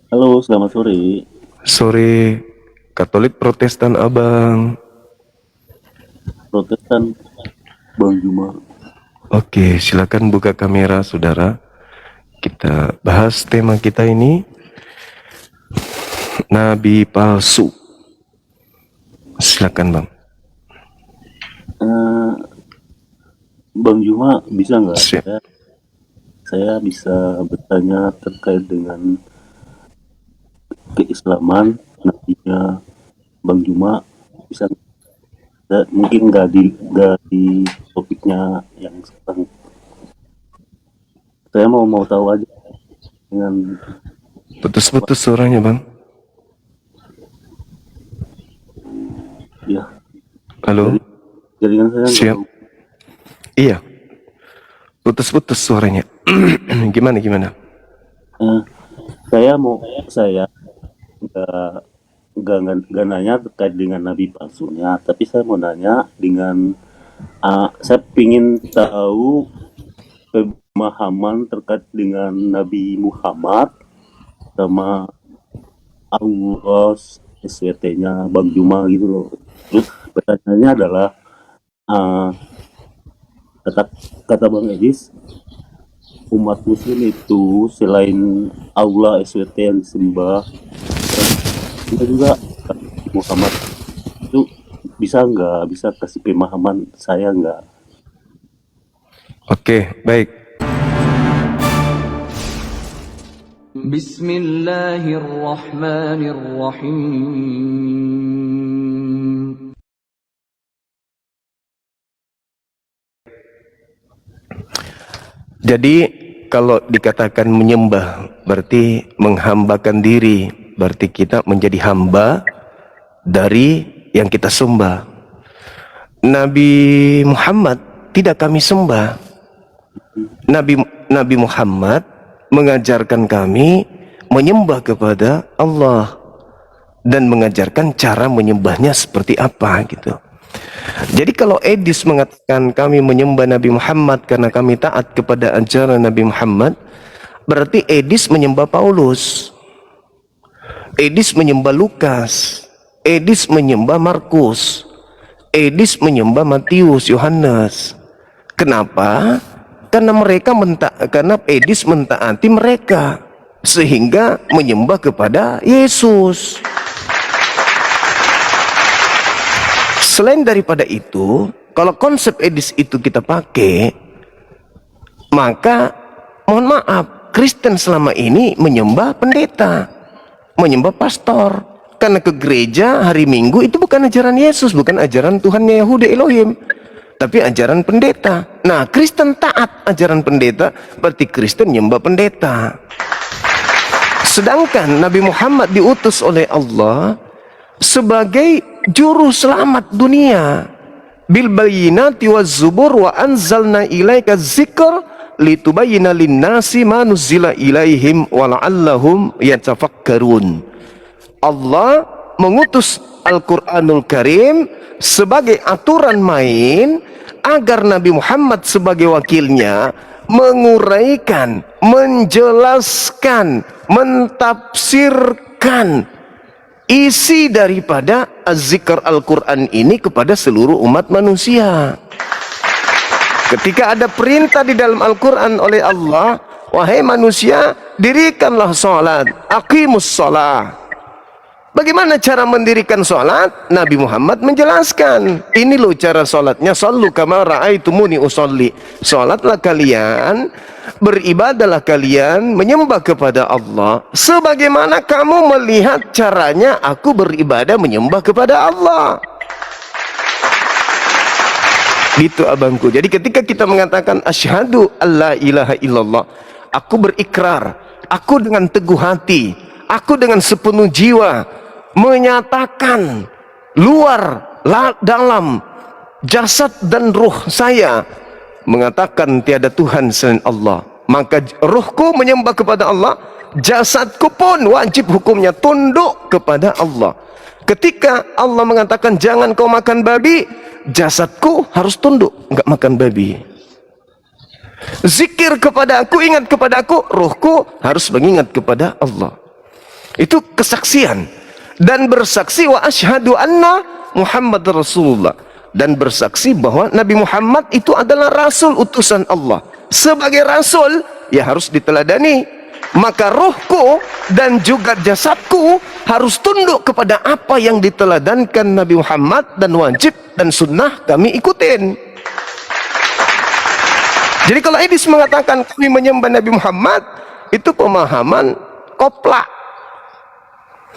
Halo, selamat sore. Sore, Katolik Protestan Abang. Protestan, Bang Juma. Oke, silakan buka kamera saudara. Kita bahas tema kita ini, Nabi palsu. Silakan Bang. Eh, Bang Juma, bisa nggak Siap. saya bisa bertanya terkait dengan keislaman nabinya Bang Juma? Bisa nggak? Mungkin nggak di topiknya yang sekarang. Saya mau tahu aja dengan Putus-putus suaranya Bang. ya Halo? dari jaringan saya nggak Siap. tahu. Iya, putus-putus suaranya. Gimana? Eh, saya nggak nggak nanya terkait dengan nabi palsunya, tapi saya mau nanya dengan saya ingin tahu pemahaman terkait dengan Nabi Muhammad sama Allah SWT-nya Bang Juma gitu loh. Terus pertanyaannya adalah uh, kata kata Bang Edis, umat Muslim itu selain Allah SWT yang disembah, kita juga Nabi Muhammad itu bisa kasih pemahaman saya nggak? Oke, baik. Bismillahirrahmanirrahim. Jadi kalau dikatakan menyembah berarti menghambakan diri, berarti kita menjadi hamba dari yang kita sembah. Nabi Muhammad tidak kami sembah. Nabi Nabi Muhammad mengajarkan kami menyembah kepada Allah dan mengajarkan cara menyembahnya seperti apa gitu. Jadi kalau Edis mengatakan kami menyembah Nabi Muhammad karena kami taat kepada ajaran Nabi Muhammad, berarti Edis menyembah Paulus, Edis menyembah Lukas, Edis menyembah Markus, Edis menyembah Matius, Yohanes. Kenapa? Karena Edis mentaati mereka sehingga menyembah kepada Yesus. Selain daripada itu, kalau konsep Edis itu kita pakai, maka mohon maaf, Kristen selama ini menyembah pendeta, menyembah pastor. Karena ke gereja hari Minggu itu bukan ajaran Yesus, bukan ajaran Tuhannya Yahudi Elohim, tapi ajaran pendeta. Nah, Kristen taat ajaran pendeta, berarti Kristen menyembah pendeta. Sedangkan Nabi Muhammad diutus oleh Allah sebagai juru selamat dunia. Bil bayyinati waz zubur wa anzalna ilaika dzikr litubayyana lin-nasi ma nuzila ilaihim wa la'allahum yatafakkarun. Allah mengutus Al-Qur'anul Karim sebagai aturan main agar Nabi Muhammad sebagai wakilnya menguraikan, menjelaskan, mentafsirkan isi daripada az-zikr Al-Quran ini kepada seluruh umat manusia. Ketika ada perintah di dalam Al-Quran oleh Allah, wahai manusia, dirikanlah salat, aqimus salat. Bagaimana cara mendirikan salat? Nabi Muhammad menjelaskan. Ini loh cara salatnya. Sallu kama ra'aitumuni usolli. Salatlah kalian, beribadahlah kalian, menyembah kepada Allah sebagaimana kamu melihat caranya aku beribadah menyembah kepada Allah. Gitu abangku. Jadi ketika kita mengatakan asyhadu alla ilaha illallah, aku berikrar, aku dengan teguh hati, aku dengan sepenuh jiwa menyatakan luar dalam jasad dan ruh saya mengatakan tiada Tuhan selain Allah, maka ruhku menyembah kepada Allah, jasadku pun wajib hukumnya tunduk kepada Allah. Ketika Allah mengatakan jangan kau makan babi, jasadku harus tunduk, enggak makan babi. Zikir kepada aku, ingat kepada aku, ruhku harus mengingat kepada Allah. Itu kesaksian. Dan bersaksi wa asyhadu anna Muhammad Rasulullah, dan bersaksi bahwa Nabi Muhammad itu adalah rasul utusan Allah. Sebagai rasul ya harus diteladani. Maka rohku dan juga jasadku harus tunduk kepada apa yang diteladankan Nabi Muhammad, dan wajib dan sunnah kami ikutin. Jadi kalau Edis mengatakan kami menyembah Nabi Muhammad, itu pemahaman koplak.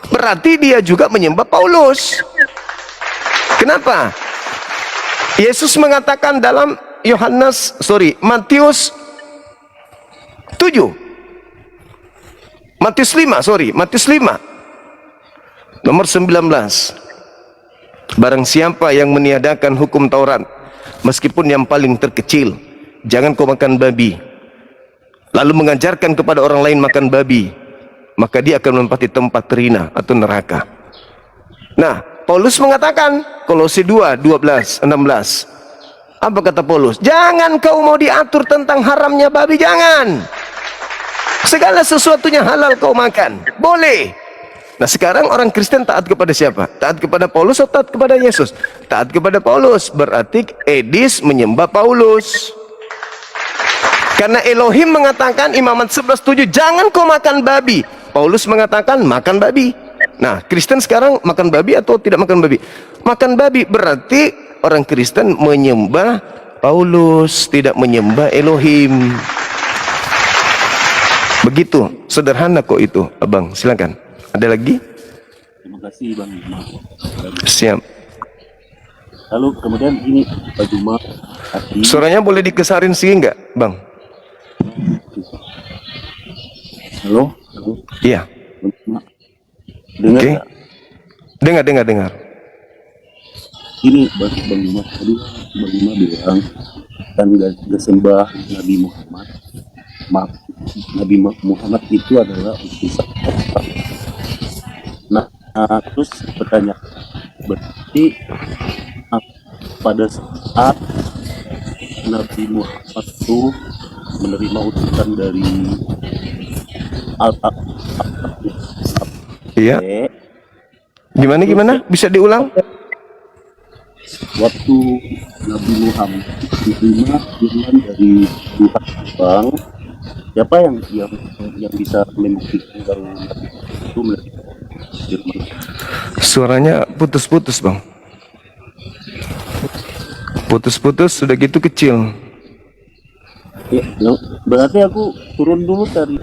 Berarti dia juga menyembah Paulus. Kenapa? Yesus mengatakan dalam Matius 7. Matius 5 nomor 19. Barang siapa yang meniadakan hukum Taurat, meskipun yang paling terkecil, jangan kau makan babi, lalu mengajarkan kepada orang lain makan babi, maka dia akan menempati tempat terina atau neraka. Nah, Paulus mengatakan, Kolose 2:12-16. Apa kata Paulus? Jangan kau mau diatur tentang haramnya babi, jangan. Segala sesuatunya halal kau makan, boleh. Nah, sekarang orang Kristen taat kepada siapa? Taat kepada Paulus atau taat kepada Yesus? Taat kepada Paulus. Berarti Edis menyembah Paulus. Karena Elohim mengatakan Imamat 11:7, jangan kau makan babi. Paulus mengatakan makan babi. Nah, Kristen sekarang makan babi atau tidak makan babi? Makan babi, berarti orang Kristen menyembah Paulus, tidak menyembah Elohim. Begitu sederhana kok itu, Abang. Silakan. Ada lagi? Terima kasih Bang Juma. Siap. Lalu kemudian ini Pak Juma, Suaranya boleh dikesarin sih enggak, Bang? halo, Iya. Bang Juma. Dengar Oke. nggak? Dengar. Ini Bang Juma tadi Bang Juma bilang kan gak sembah Nabi Muhammad. Maaf, Nabi Muhammad itu adalah utusan Allah. Nah, terus pertanyaan, berarti pada saat Nabi Muhammad itu menerima utusan dari Allah, Iya. Gimana? Bisa diulang? waktu Nabi Muhammad diterima firman dari Tuhan Bang, siapa yang bisa membuktikan kalau Nabi itu menerima firman? Suaranya putus-putus, Bang. Putus-putus, sudah gitu kecil. Ya, berarti aku turun dulu dari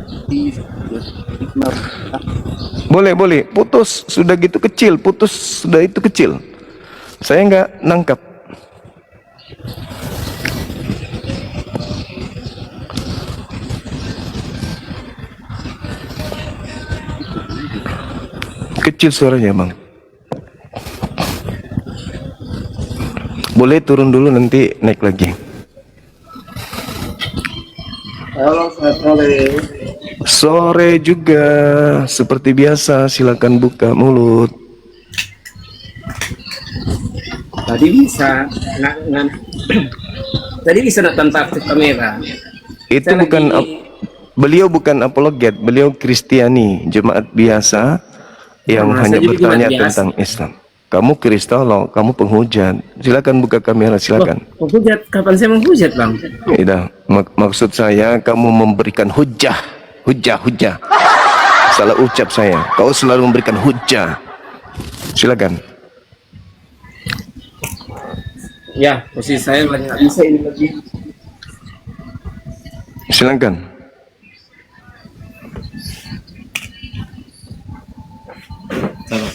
Boleh. Putus, sudah gitu kecil. Putus, sudah itu kecil. Saya nggak nangkap. Kecil suaranya, Bang. Boleh turun dulu, nanti naik lagi. Halo, selamat sore. Sore juga, seperti biasa, silakan buka mulut. Tadi bisa tadi bisa nonton tafsir kamera. Itu Saya bukan lagi- beliau bukan apologet, beliau Kristiani, jemaat biasa yang Nah, hanya saya juga bertanya jemaat biasa. tentang Islam. Kamu kristolog, kamu penghujat. Silakan buka kamera, silakan. Menghujat, kapan saya menghujat, Bang? Tidak, maksud saya kamu memberikan hujah. Salah ucap saya. Kau selalu memberikan hujah. Silakan. Ya, posisi saya lagi nggak bisa ini lagi. Silakan. Salah.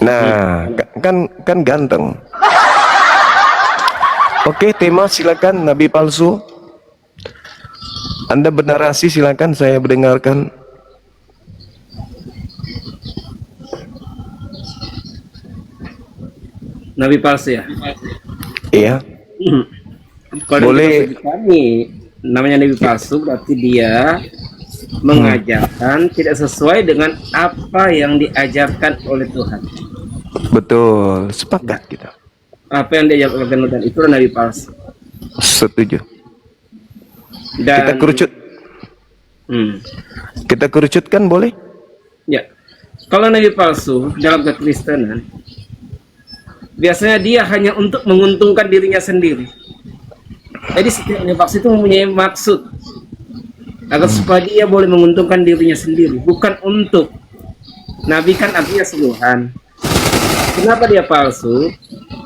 Nah, kan ganteng. Oke, tema silakan, Nabi palsu. Anda bernarasi, silakan, saya mendengarkan. Nabi palsu ya. Iya. Kalau Boleh. di kami namanya Nabi palsu berarti dia mengajarkan tidak sesuai dengan apa yang diajarkan oleh Tuhan. Betul, sepakat kita. Apa yang diajarkan oleh Tuhan itulah nabi palsu. Setuju. Dan Kita kerucut. Kita kerucutkan boleh? ya, kalau nabi palsu dalam kekristenan biasanya dia hanya untuk menguntungkan dirinya sendiri. Jadi setiap nabi palsu itu mempunyai maksud agar supaya dia boleh menguntungkan dirinya sendiri, bukan untuk nabi. Kan artinya seluruhan. Kenapa dia palsu?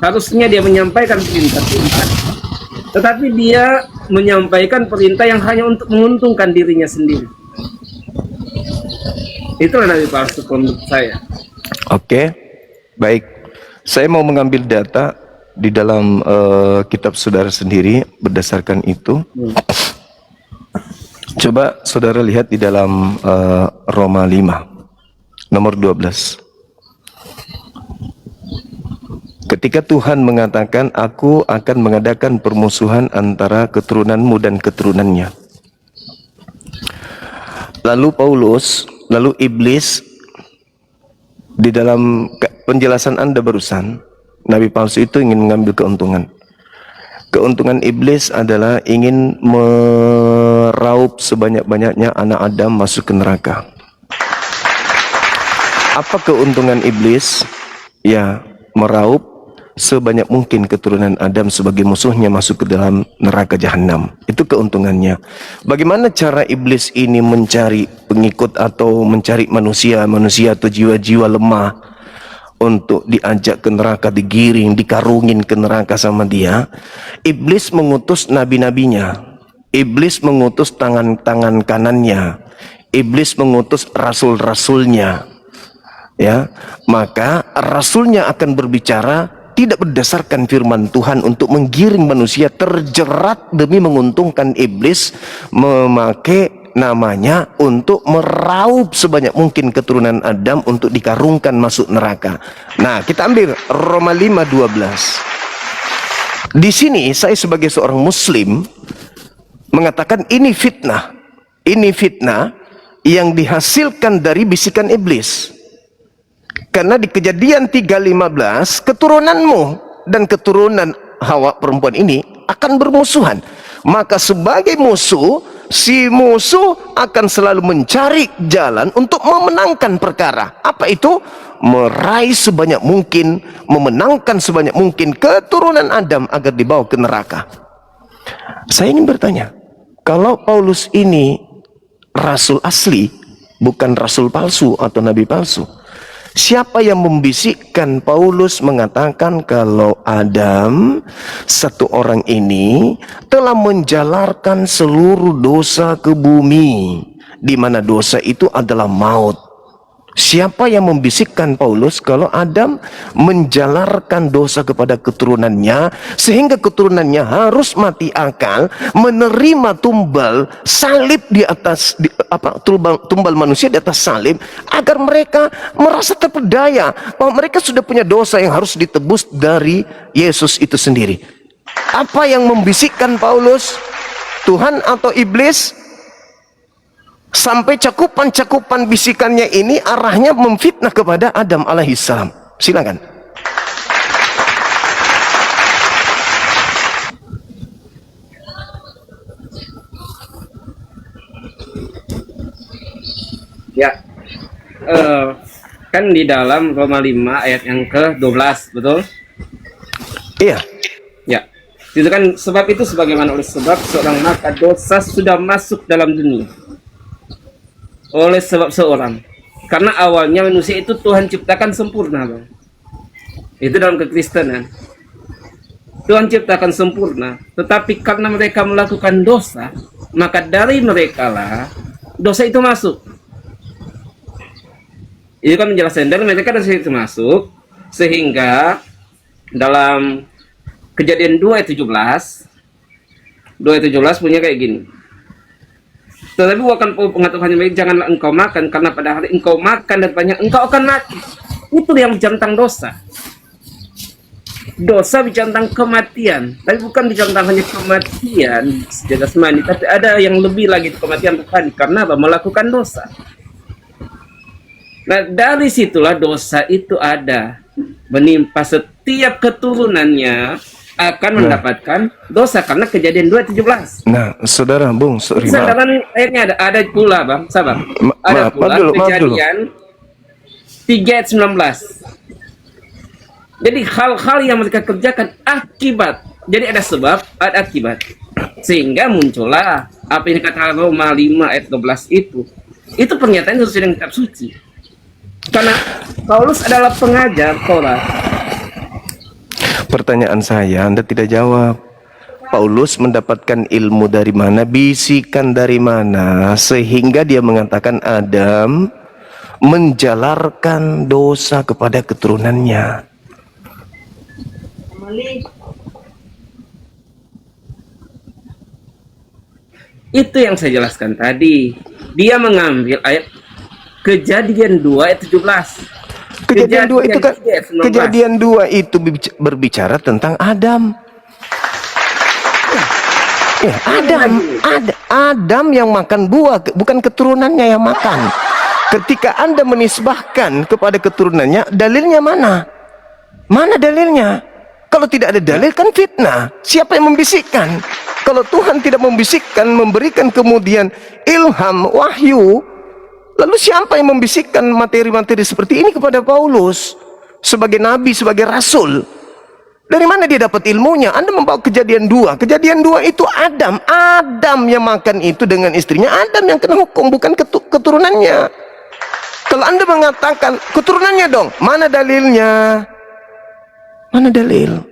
Harusnya dia menyampaikan perintah-perintah, tetapi dia menyampaikan perintah yang hanya untuk menguntungkan dirinya sendiri. Itulah nabi palsu menurut saya. Oke, baik. Saya mau mengambil data di dalam kitab saudara sendiri berdasarkan itu. Coba saudara lihat di dalam Roma 5 nomor 12. Ketika Tuhan mengatakan, aku akan mengadakan permusuhan antara keturunanmu dan keturunannya. Lalu Paulus, lalu iblis, di dalam penjelasan Anda barusan, nabi palsu itu ingin mengambil keuntungan. Keuntungan iblis adalah ingin meraup sebanyak-banyaknya anak Adam masuk ke neraka. Apa keuntungan iblis? Ya, meraup sebanyak mungkin keturunan Adam sebagai musuhnya masuk ke dalam neraka jahanam. Itu keuntungannya. Bagaimana cara iblis ini mencari pengikut atau mencari manusia atau jiwa-jiwa lemah untuk diajak ke neraka, digiring, dikarungin ke neraka sama dia? Iblis mengutus nabi-nabinya. Iblis mengutus tangan-tangan kanannya. Iblis mengutus rasul-rasulnya. Ya, maka rasulnya akan berbicara tidak berdasarkan firman Tuhan untuk menggiring manusia terjerat demi menguntungkan. Iblis memakai namanya untuk meraup sebanyak mungkin keturunan Adam untuk dikarungkan masuk neraka. Nah, kita ambil Roma 5:12. Di sini saya sebagai seorang muslim mengatakan ini fitnah. Ini fitnah yang dihasilkan dari bisikan iblis. Karena di Kejadian 3:15 keturunanmu dan keturunan Hawa perempuan ini akan bermusuhan. Maka sebagai musuh, si musuh akan selalu mencari jalan untuk memenangkan perkara. Apa itu? Meraih sebanyak mungkin, memenangkan sebanyak mungkin keturunan Adam agar dibawa ke neraka. Saya ingin bertanya, kalau Paulus ini rasul asli, bukan rasul palsu atau nabi palsu, siapa yang membisikkan Paulus mengatakan kalau Adam, satu orang ini, telah menjalarkan seluruh dosa ke bumi, di mana dosa itu adalah maut? Siapa yang membisikkan Paulus kalau Adam menjalarkan dosa kepada keturunannya sehingga keturunannya harus mati akal, menerima tumbal salib di atas tumbal manusia di atas salib, agar mereka merasa terpedaya bahwa mereka sudah punya dosa yang harus ditebus dari Yesus itu sendiri. Apa yang membisikkan Paulus? Tuhan atau iblis? Sampai cakupan-cakupan bisikannya ini arahnya memfitnah kepada Adam alaihissalam. Silakan. Ya, kan di dalam Roma 5 ayat yang ke-12, betul? Iya. Ya, itu kan sebab itu sebagaimana oleh sebab seorang maka dosa sudah masuk dalam dunia. Oleh sebab seorang, karena awalnya manusia itu Tuhan ciptakan sempurna, Bang. Itu dalam kekristenan. Tuhan ciptakan sempurna, tetapi karena mereka melakukan dosa, maka dari mereka lah dosa itu masuk. Itu kan menjelaskan dari mereka dosa itu masuk, sehingga dalam Kejadian 2 ayat 17 punya kayak gini. Tetapi bukan pengetahuan baik, janganlah engkau makan, karena pada hari engkau makan dan banyak engkau akan mati. Itu yang menjantang dosa. dosa bicara tentang kematian, tapi bukan bicara tentang hanya kematian secara jasmani, tapi ada yang lebih lagi, kematian rohani. Karena apa? Melakukan dosa. Nah, dari situlah dosa itu ada, menimpa setiap keturunannya akan mendapatkan dosa karena Kejadian 2:17. Nah, saudara Bung, sorry, maaf. Kesadaran ayatnya ada pula, Bang, sabar. Ada pula Kejadian 3 ayat 19. Jadi hal-hal yang mereka kerjakan akibat. Jadi ada sebab, ada akibat. Sehingga muncullah apa yang dikatakan Roma 5 ayat 12 itu. Itu pernyataan sesuai dengan kitab suci. Karena Paulus adalah pengajar Taurat. Pertanyaan saya, Anda tidak jawab. Paulus mendapatkan ilmu dari mana, bisikan dari mana, sehingga dia mengatakan Adam menjalarkan dosa kepada keturunannya. Itu yang saya jelaskan tadi. Dia mengambil ayat Kejadian 2 ayat 17. Kejadian 2 itu kan, 3 ayat 19. Kejadian 2 itu berbicara tentang Adam. Ya, Adam yang makan buah, bukan keturunannya yang makan. Ketika Anda menisbahkan kepada keturunannya, dalilnya mana? Mana dalilnya? Kalau tidak ada dalil kan fitnah. Siapa yang membisikkan? Kalau Tuhan tidak membisikkan, memberikan kemudian ilham, wahyu, lalu siapa yang membisikkan materi-materi seperti ini kepada Paulus sebagai nabi, sebagai rasul? Dari mana dia dapat ilmunya? Anda membawa Kejadian 2. Kejadian 2 itu Adam yang makan itu dengan istrinya. Adam yang kena hukum, bukan keturunannya. Kalau Anda mengatakan keturunannya dong, mana dalilnya? Mana dalil?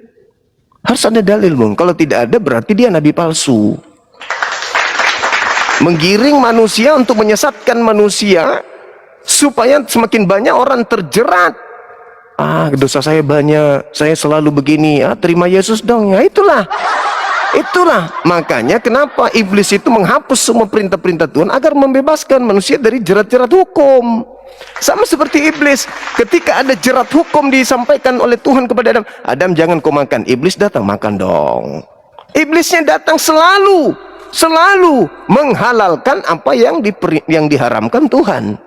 Harus ada dalil, Bung. Kalau tidak ada, berarti dia nabi palsu. Menggiring manusia untuk menyesatkan manusia supaya semakin banyak orang terjerat. Dosa saya banyak, saya selalu begini. Terima Yesus dong. Ya itulah. Makanya kenapa iblis itu menghapus semua perintah-perintah Tuhan agar membebaskan manusia dari jerat-jerat hukum. Sama seperti iblis, ketika ada jerat hukum disampaikan oleh Tuhan kepada Adam, Adam jangan kau makan. Iblis datang, makan dong. Iblisnya datang selalu menghalalkan apa yang diharamkan Tuhan.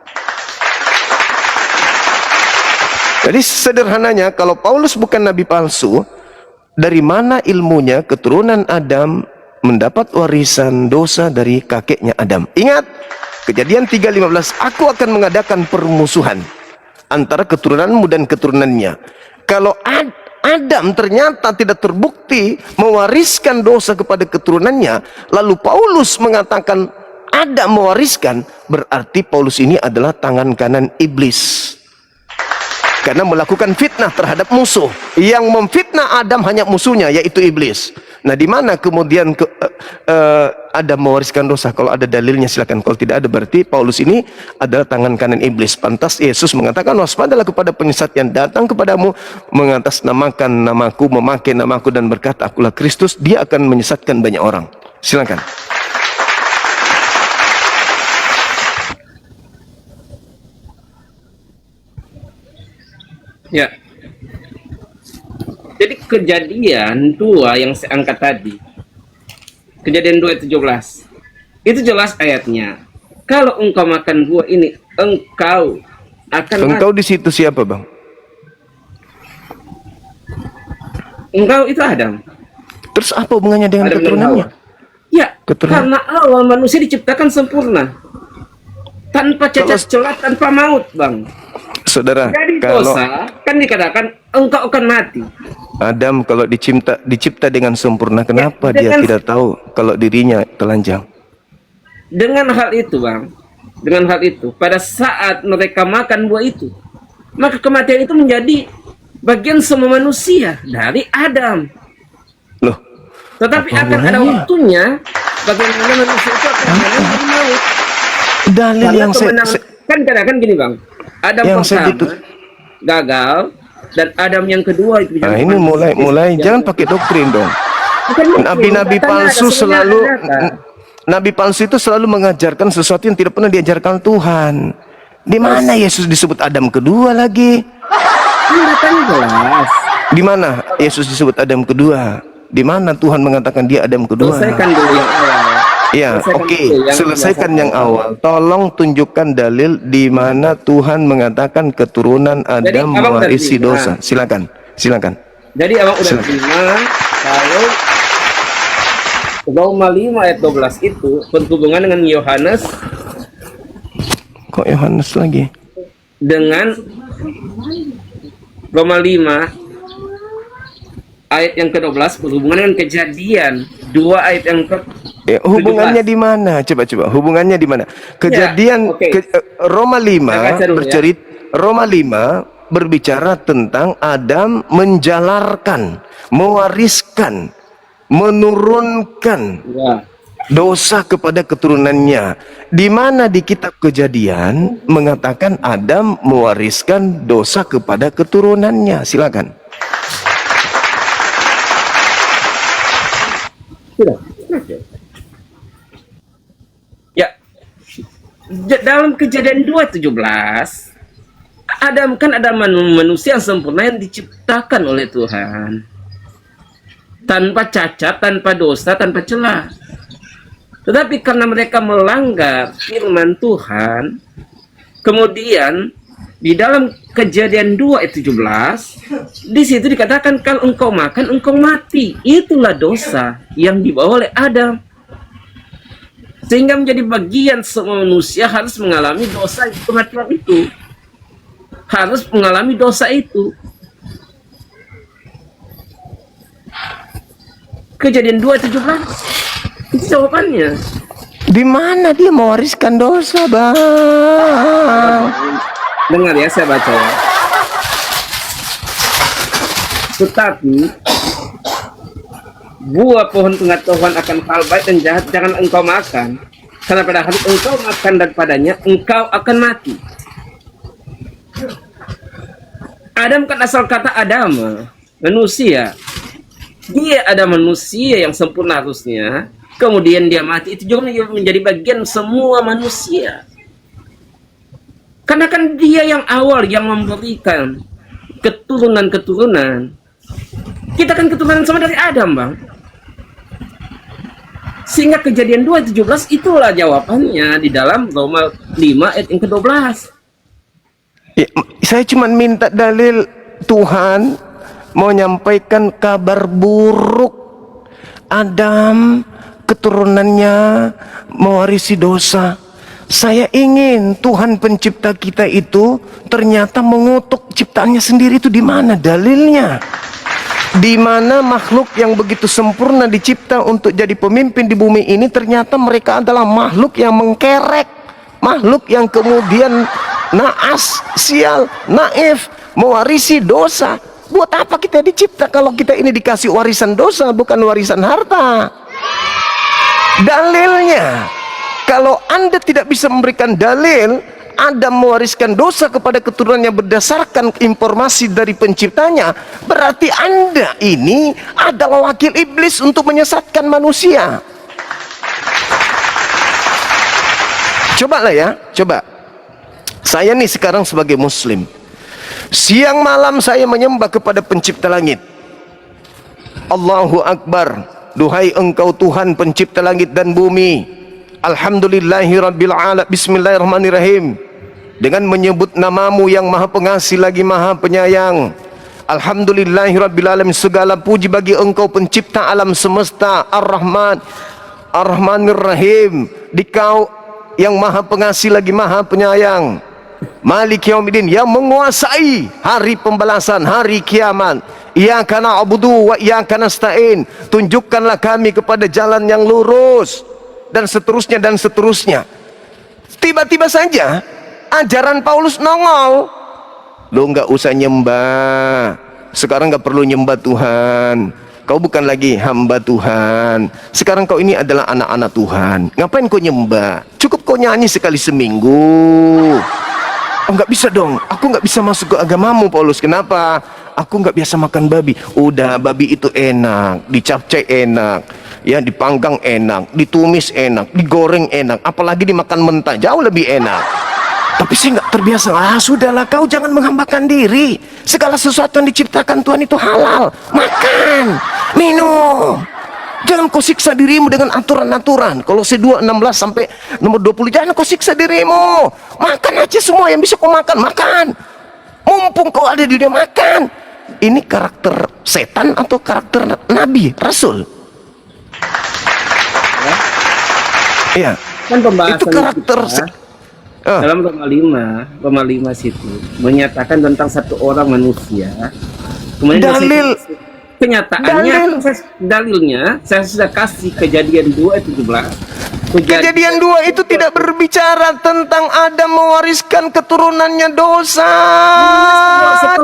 Jadi sederhananya, kalau Paulus bukan nabi palsu, dari mana ilmunya keturunan Adam mendapat warisan dosa dari kakeknya Adam? Ingat, Kejadian 3:15, aku akan mengadakan permusuhan antara keturunanmu dan keturunannya. Kalau Adam ternyata tidak terbukti mewariskan dosa kepada keturunannya, lalu Paulus mengatakan Adam mewariskan, berarti Paulus ini adalah tangan kanan iblis. Karena melakukan fitnah terhadap musuh. Yang memfitnah Adam hanya musuhnya, yaitu iblis. Nah, di mana kemudian Adam mewariskan dosa? Kalau ada dalilnya silakan. Kalau tidak ada, berarti Paulus ini adalah tangan kanan iblis. Pantas Yesus mengatakan, waspadalah kepada penyesat yang datang kepadamu, mengatasnamakan namaku, memakai namaku, dan berkata, akulah Kristus. Dia akan menyesatkan banyak orang. Silakan. Ya. Jadi Kejadian 2 yang saya angkat tadi, Kejadian 2 ayat 17, itu jelas ayatnya. Kalau engkau makan buah ini, engkau akan Engkau di situ siapa, Bang? Engkau itu Adam. Terus apa hubungannya dengan Adam dan keturunannya? Hawa. Ya, Keturunan. karena awal manusia diciptakan sempurna, tanpa cacat celah, tanpa maut, Bang. Saudara, Jadi kalau dosa kan dikatakan engkau akan mati. Adam kalau dicipta dengan sempurna, kenapa dia tidak tahu kalau dirinya telanjang? Dengan hal itu, Bang, dengan hal itu, pada saat mereka makan buah itu, maka kematian itu menjadi bagian semua manusia dari Adam. Loh, Tetapi apa akan ada hubungannya? waktunya bagaimana manusia itu akan mengalami maut. dalil Karena yang kan kadang-kadang gini, Bang. Adam yang pertama gitu. gagal dan Adam yang kedua itu. Nah, ini mulai jangan pakai doktrin dong. Nabi-nabi palsu selalu, nabi palsu itu selalu mengajarkan sesuatu yang tidak pernah diajarkan Tuhan. Di mana Yesus disebut Adam kedua lagi? Ini kan jelas. Di mana Yesus disebut Adam kedua? Di mana Tuhan mengatakan dia Adam kedua? Selesaikan dulu yang awal. Ya, Selesaikan oke. dulu yang Selesaikan biasa. yang awal. Tolong tunjukkan dalil di mana Tuhan mengatakan keturunan Adam abang udah mewarisi terima. dosa. Silakan, silakan. Jadi abang udah Silakan. terima kalau Roma 5 ayat 12 itu berhubungan dengan Yohanes Kok Yohanes lagi? dengan Roma 5 ayat yang ke-12 berhubungan dengan Kejadian 2 ayat yang ke Hubungannya di mana? Coba. Hubungannya di mana? Kejadian oke. Roma 5 Saya baca dulu ya. Roma 5 berbicara tentang Adam menjalarkan, mewariskan, menurunkan ya. dosa kepada keturunannya. Di mana di kitab Kejadian mengatakan Adam mewariskan dosa kepada keturunannya. Silakan. Sudah. Ya. Dalam Kejadian 2:17 Adam kan ada manusia yang sempurna yang diciptakan oleh Tuhan. Tanpa cacat, tanpa dosa, tanpa celah. Tetapi karena mereka melanggar firman Tuhan, kemudian di dalam Kejadian 2 ayat 17, di situ dikatakan kalau engkau makan, engkau mati. Itulah dosa yang dibawa oleh Adam. Sehingga menjadi bagian semua manusia harus mengalami dosa kematian itu. Harus mengalami dosa itu. Kejadian 2:17 itu jawabannya. Di mana dia mewariskan dosa, Bang? Dengar ya, saya baca ya. Tetapi buah pohon pengetahuan akan hal baik dan jahat jangan engkau makan, karena pada hari engkau makan daripadanya engkau akan mati. Adam kan asal kata Adama, manusia. Dia ada manusia yang sempurna harusnya, kemudian dia mati. Itu juga menjadi bagian semua manusia. Karena kan dia yang awal yang memberikan keturunan-keturunan. Kita kan keturunan sama dari Adam, Bang. Sehingga Kejadian 2:17 itulah jawabannya di dalam Roma 5 ayat yang ke-12. Ya, saya cuma minta dalil. Tuhan mau menyampaikan kabar buruk. Adam keturunannya mewarisi dosa. Saya ingin Tuhan pencipta kita itu ternyata mengutuk ciptaannya sendiri. Itu di mana dalilnya? Di mana makhluk yang begitu sempurna dicipta untuk jadi pemimpin di bumi ini, ternyata mereka adalah makhluk yang mengkerek, makhluk yang kemudian naas, sial, naif, mewarisi dosa. Buat apa kita dicipta kalau kita ini dikasih warisan dosa, bukan warisan harta? Dalilnya, kalau Anda tidak bisa memberikan dalil Adam mewariskan dosa kepada keturunannya berdasarkan informasi dari penciptanya, berarti Anda ini adalah wakil iblis untuk menyesatkan manusia. Cobalah ya, coba. Saya nih sekarang sebagai muslim, siang malam saya menyembah kepada pencipta langit. Allahu Akbar. Duhai engkau Tuhan pencipta langit dan bumi. Alhamdulillahirabbil alamin. Bismillahirrahmanirrahim. Dengan menyebut namamu yang maha pengasih lagi maha penyayang. Alhamdulillahirabbil alamin. Segala puji bagi engkau pencipta alam semesta. Ar-Rahman, Ar-Rahmanir-Rahim. Dikau yang maha pengasih lagi maha penyayang. Malik Yaumiddin, yang menguasai hari pembalasan, hari kiamat. Iyyaka na'budu wa iyyaka nasta'in. Tunjukkanlah kami kepada jalan yang lurus, dan seterusnya dan seterusnya. Tiba-tiba saja ajaran Paulus nongol. Lo nggak usah nyembah. Sekarang nggak perlu nyembah Tuhan. Kau bukan lagi hamba Tuhan. Sekarang kau ini adalah anak-anak Tuhan. Ngapain kau nyembah? Cukup kau nyanyi sekali seminggu. Oh, nggak bisa dong. Aku nggak bisa masuk ke agamamu, Paulus. Kenapa? Aku nggak biasa makan babi. Udah, babi itu enak, dicapcay enak, ya dipanggang enak, ditumis enak, digoreng enak, apalagi dimakan mentah jauh lebih enak. Tapi saya nggak terbiasa. Sudahlah, kau jangan menghambakan diri. Segala sesuatu yang diciptakan Tuhan itu halal. Makan, minum. Jangan kau siksa dirimu dengan aturan-aturan. Kalau C2 16 sampai nomor 20, jangan kau siksa dirimu. Makan aja semua yang bisa kau makan, makan. Mumpung kau ada di dunia, makan. Ini karakter setan atau karakter nabi, rasul? Iya. Kan pembahasan Itu karakter dalam Roma 5 situ menyatakan tentang satu orang manusia. Kemudian kenyataannya dalilnya saya sudah kasih Kejadian 2:17. Kejadian 2 itu tidak berbicara tentang Adam mewariskan keturunannya dosa.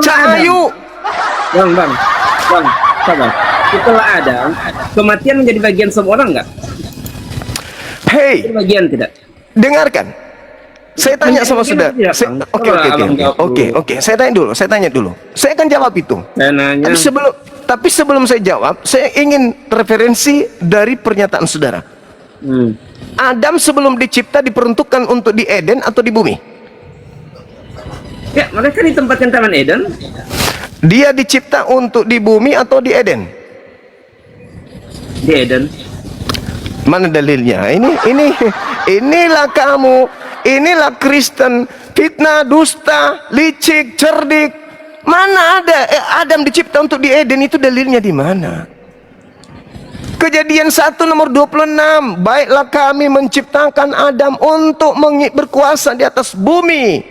Cahayu. Bang, sabar. Setelah Adam, kematian menjadi bagian semua orang nggak? Hei, Bagian tidak? dengarkan. Saya tanya sama saudara. Oke. Saya tanya dulu. Saya akan jawab itu. Saya nanya. Tapi sebelum saya jawab, saya ingin referensi dari pernyataan saudara. Adam sebelum dicipta diperuntukkan untuk di Eden atau di bumi? Ya, mereka ditempatkan Taman Eden. Dia dicipta untuk di bumi atau di Eden? Di Eden. Mana dalilnya? Inilah kamu, inilah Kristen, fitnah, dusta, licik, cerdik. Mana ada Adam dicipta untuk di Eden, itu dalilnya di mana? Kejadian 1 nomor 26, baiklah kami menciptakan Adam untuk berkuasa di atas bumi.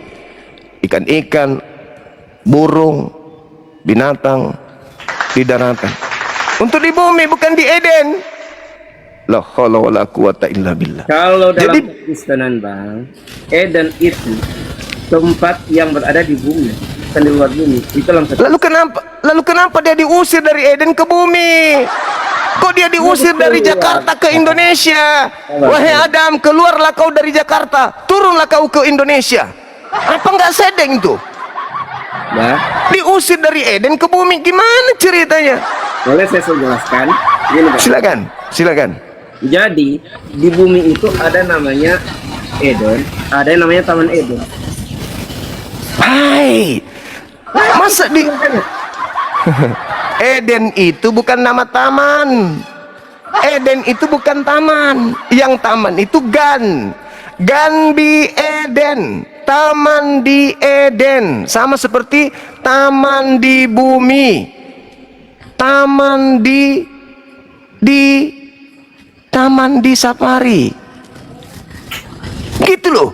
Ikan-ikan, burung, binatang di daratan. Untuk di bumi, bukan di Eden. La haula wala quwata illa billah. Kalau dalam kekristenan, Bang, Eden itu tempat yang berada di bumi, bukan di luar bumi. Itu Lalu kenapa dia diusir dari Eden ke bumi? Kok dia diusir dari Jakarta ke Indonesia? Wahai Adam, keluarlah kau dari Jakarta, turunlah kau ke Indonesia. Apa nggak sedeng tuh? Ya. Diusir dari Eden ke bumi, gimana ceritanya? Boleh saya jelaskan? Silakan. Jadi di bumi itu ada namanya Eden, ada yang namanya Taman Eden. Hai, masa di Eden itu bukan nama taman. Eden itu bukan taman. Yang taman itu Gan di Eden. Taman di Eden sama seperti taman di bumi. Taman di safari. Gitu loh.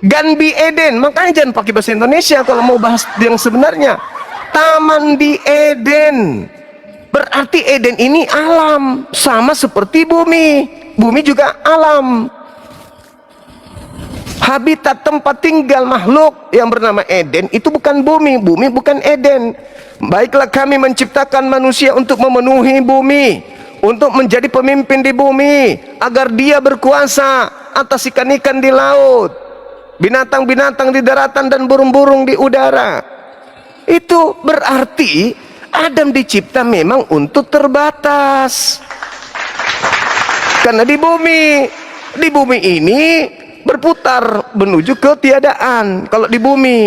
Ganbi Eden, makanya jangan pakai bahasa Indonesia kalau mau bahas yang sebenarnya. Taman di Eden. Berarti Eden ini alam, sama seperti bumi. Bumi juga alam. Habitat tempat tinggal makhluk yang bernama Eden itu bukan bumi, bumi bukan Eden. Baiklah kami menciptakan manusia untuk memenuhi bumi, untuk menjadi pemimpin di bumi, agar dia berkuasa atas ikan-ikan di laut, binatang-binatang di daratan dan burung-burung di udara. Itu berarti Adam dicipta memang untuk terbatas. Karena di bumi ini berputar menuju ketiadaan kalau di bumi.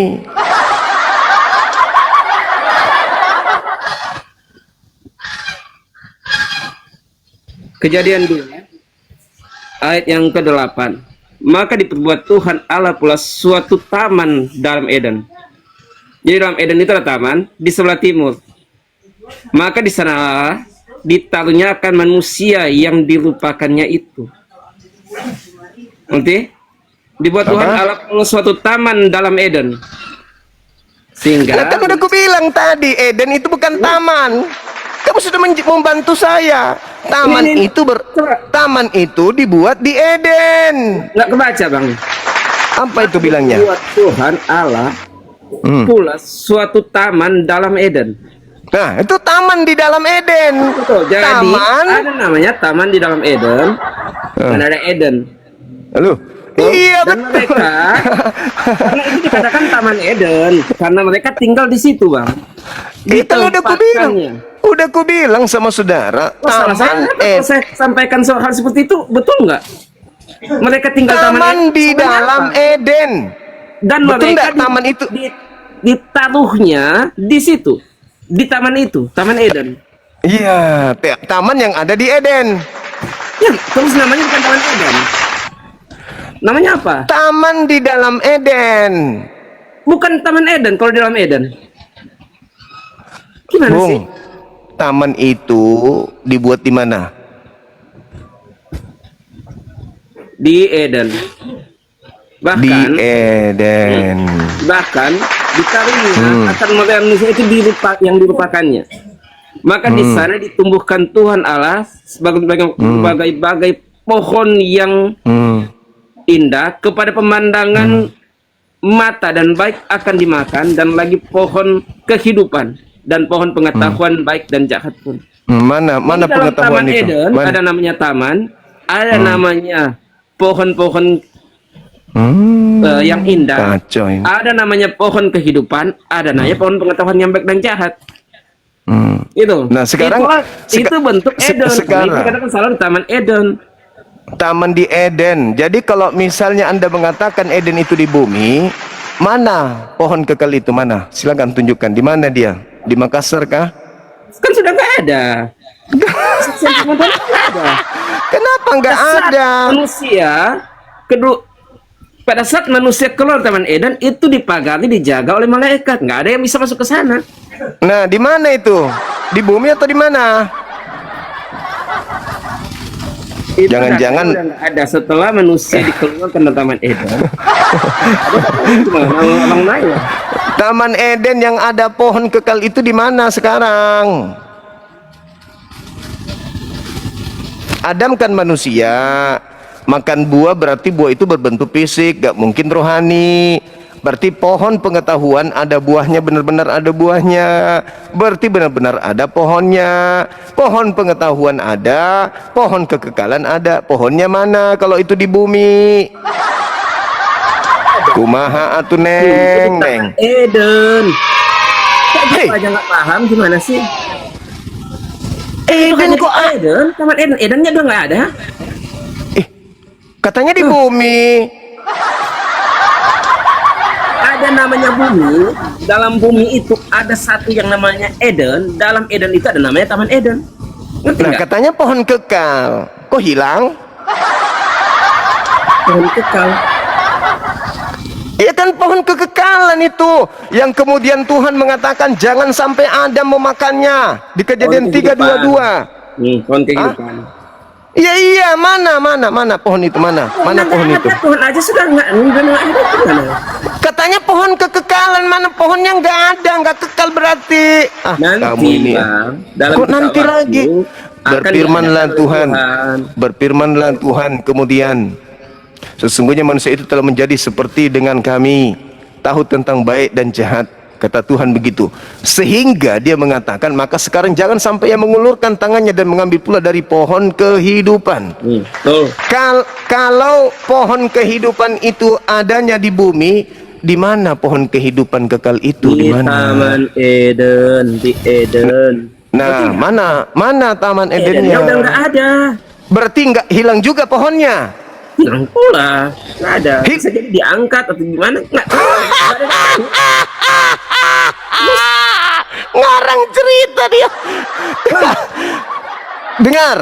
Kejadian 2 ayat yang ke-8. Maka diperbuat Tuhan Allah pula suatu taman dalam Eden. Jadi dalam Eden itu ada taman di sebelah timur. Maka di sana ditarunyakan manusia yang dilupakannya itu. Nanti dibuat Tuhan Allah pula suatu taman dalam Eden. Sehingga Kan udah aku bilang tadi, Eden itu bukan taman. Kamu sudah membantu saya. Taman itu dibuat di Eden. Nggak kebaca, Bang. Apa itu bilangnya? Buat Tuhan Allah pula suatu taman dalam Eden. Nah, itu taman di dalam Eden. Betul. Jadi ada namanya taman di dalam Eden. Dan ada Eden. Halo. Iya, dan betul. Karena itu dikatakan Taman Eden karena mereka tinggal di situ, Bang. Itu udah ku bilang sama saudara. Taman Eden. Saya sampaikan hal seperti itu betul nggak? Mereka tinggal taman di dalam Eden. Dan Betul mereka nggak taman itu? ditaruhnya di situ, di taman itu, Taman Eden. Iya, taman yang ada di Eden. Ya, terus namanya bukan Taman Eden. Namanya apa? Taman di dalam Eden. Bukan Taman Eden kalau di dalam Eden. Gimana sih? Bung, taman itu dibuat di mana? Di Eden. Di Bahkan Eden. bahkan ditaruhnya akan manusia itu yang dilupakannya. Maka di sana ditumbuhkan Tuhan Allah sebagai pohon yang indah kepada pemandangan mata dan baik akan dimakan, dan lagi pohon kehidupan dan pohon pengetahuan baik dan jahat pun. Mana Di dalam pengetahuan Taman itu? Eden Mana? ada namanya taman, ada namanya pohon-pohon yang indah, Kacau ini. ada namanya pohon kehidupan, ada namanya pohon pengetahuan yang baik dan jahat. Itu. Nah, sekarang itu bentuk Eden. sekarang Ini kadang salah di Taman Eden. taman di Eden. Jadi kalau misalnya Anda mengatakan Eden itu di bumi, mana pohon kekal itu mana? Silakan tunjukkan di mana dia? Di Makassar kah? Kan sudah nggak ada. Nggak ada. Kenapa nggak Saat ada? Manusia pada saat manusia keluar Taman Eden itu dipagari, dijaga oleh malaikat, nggak ada yang bisa masuk ke sana. Nah, di mana itu? Di bumi atau di mana? Itu Jangan-jangan- udah nggak ada setelah manusia dikeluarkan dari Taman Eden. Orang lain. Taman Eden yang ada pohon kekal itu di mana sekarang? Adam kan manusia, makan buah berarti buah itu berbentuk fisik, gak mungkin rohani. Berarti pohon pengetahuan ada buahnya, benar-benar ada buahnya. Berarti benar-benar ada pohonnya. Pohon pengetahuan ada, pohon kekekalan ada. Pohonnya mana kalau itu di bumi? Kumaha atuh neng, neng. Eden. Kok gitu Hei. aja nggak paham gimana sih? Eden kok Eden? Taman Eden, Edennya udah nggak ada. katanya di bumi. Ada namanya bumi. Dalam bumi itu ada satu yang namanya Eden. Dalam Eden itu ada namanya Taman Eden. Ngerti Nah, nggak? katanya pohon kekal. Kok hilang? Pohon kekal. Iya kan pohon kekekalan itu yang kemudian Tuhan mengatakan jangan sampai Adam memakannya di Kejadian 3:22. Pohon kehidupan. Iya, mana pohon itu, mana pohon itu? Pohon aja sudah nggak ada gimana? Katanya pohon kekekalan, mana pohonnya nggak ada, nggak kekal berarti. Nanti Kamu ini ya. Bang, dalam Kok kitab nanti waktu lagi? akan Berfirmanlah diadakan oleh Tuhan, berfirmanlah Tuhan kemudian, sesungguhnya manusia itu telah menjadi seperti dengan kami, tahu tentang baik dan jahat. Kata Tuhan begitu. Sehingga dia mengatakan, maka sekarang jangan sampai ia mengulurkan tangannya dan mengambil pula dari pohon kehidupan. Tuh. Kalau pohon kehidupan itu adanya di bumi, di mana pohon kehidupan kekal itu? Di Di mana? Taman Eden, di Eden. Nah, mana Taman Edennya Edennya? udah nggak ada. Berarti nggak hilang juga pohonnya. Hilang pula. Nggak ada. Bisa jadi diangkat atau gimana? Nggak tahu. Nggak ada. Ngarang cerita dia. Dengar,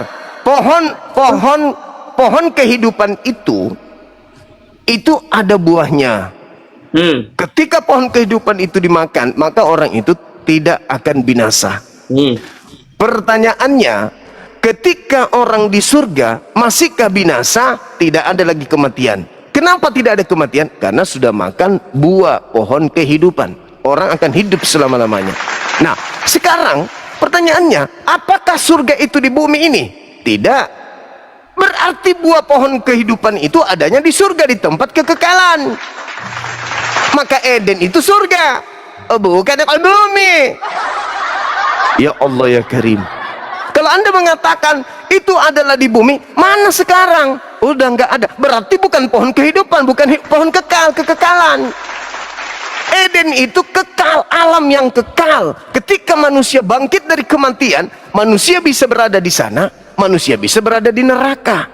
pohon kehidupan itu ada buahnya. Ketika pohon kehidupan itu dimakan, maka orang itu tidak akan binasa. Pertanyaannya, ketika orang di surga masihkah binasa? Tidak ada lagi kematian. Kenapa tidak ada kematian? Karena sudah makan buah pohon kehidupan. Orang akan hidup selama-lamanya. Nah, sekarang pertanyaannya, apakah surga itu di bumi ini? Tidak. Berarti buah pohon kehidupan itu adanya di surga, di tempat kekekalan. Maka Eden itu surga, bukan di bumi. Ya Allah ya Karim. Kalau Anda mengatakan itu adalah di bumi, mana sekarang? Udah nggak ada. Berarti bukan pohon kehidupan, bukan pohon kekekalan. Eden itu kekal, alam yang kekal. Ketika manusia bangkit dari kematian, manusia bisa berada di sana, manusia bisa berada di neraka,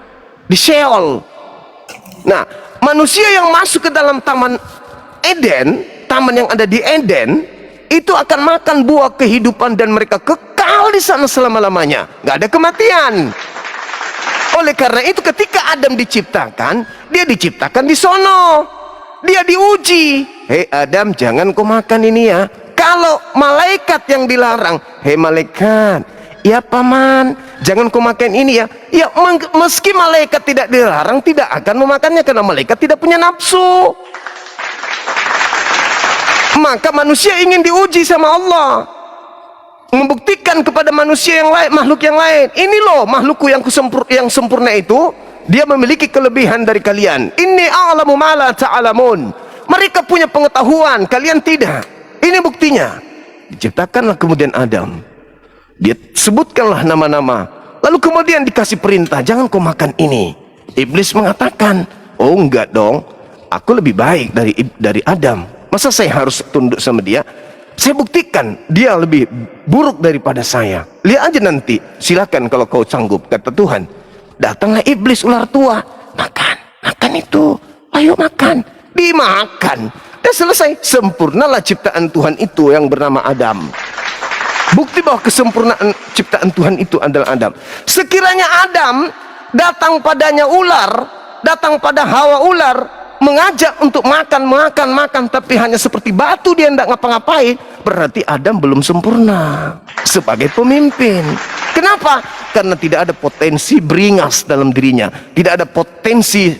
di Sheol. Nah, manusia yang masuk ke dalam taman Eden, taman yang ada di Eden, itu akan makan buah kehidupan dan mereka kekal di sana selama-lamanya, nggak ada kematian. Oleh karena itu ketika Adam diciptakan, dia diciptakan di sono, dia diuji. Hei Adam, jangan kau makan ini ya. Kalau malaikat yang dilarang, hei malaikat, ya paman, jangan kau makan ini ya. Ya meski malaikat tidak dilarang, tidak akan memakannya karena malaikat tidak punya nafsu. Maka manusia ingin diuji sama Allah, membuktikan kepada manusia yang lain, makhluk yang lain, ini loh makhlukku yang sempurna itu, dia memiliki kelebihan dari kalian. Inni a'lamu ma la ta'lamun. Mereka punya pengetahuan, kalian tidak. Ini buktinya. Diciptakanlah kemudian Adam, dia sebutkanlah nama-nama, lalu kemudian dikasih perintah, jangan kau makan ini. Iblis mengatakan, oh enggak dong, aku lebih baik dari Adam, masa saya harus tunduk sama dia? Saya buktikan dia lebih buruk daripada saya. Lihat aja nanti, silakan kalau kau sanggup, kata Tuhan. Datanglah iblis ular tua, makan itu, ayo makan, dimakan, dan selesai. Sempurnalah ciptaan Tuhan itu yang bernama Adam. Bukti bahwa kesempurnaan ciptaan Tuhan itu adalah Adam. Sekiranya Adam datang padanya ular, datang pada Hawa ular, mengajak untuk makan, tapi hanya seperti batu, dia tidak ngapa-ngapain, berarti Adam belum sempurna sebagai pemimpin. Kenapa? Karena tidak ada potensi beringas dalam dirinya, tidak ada potensi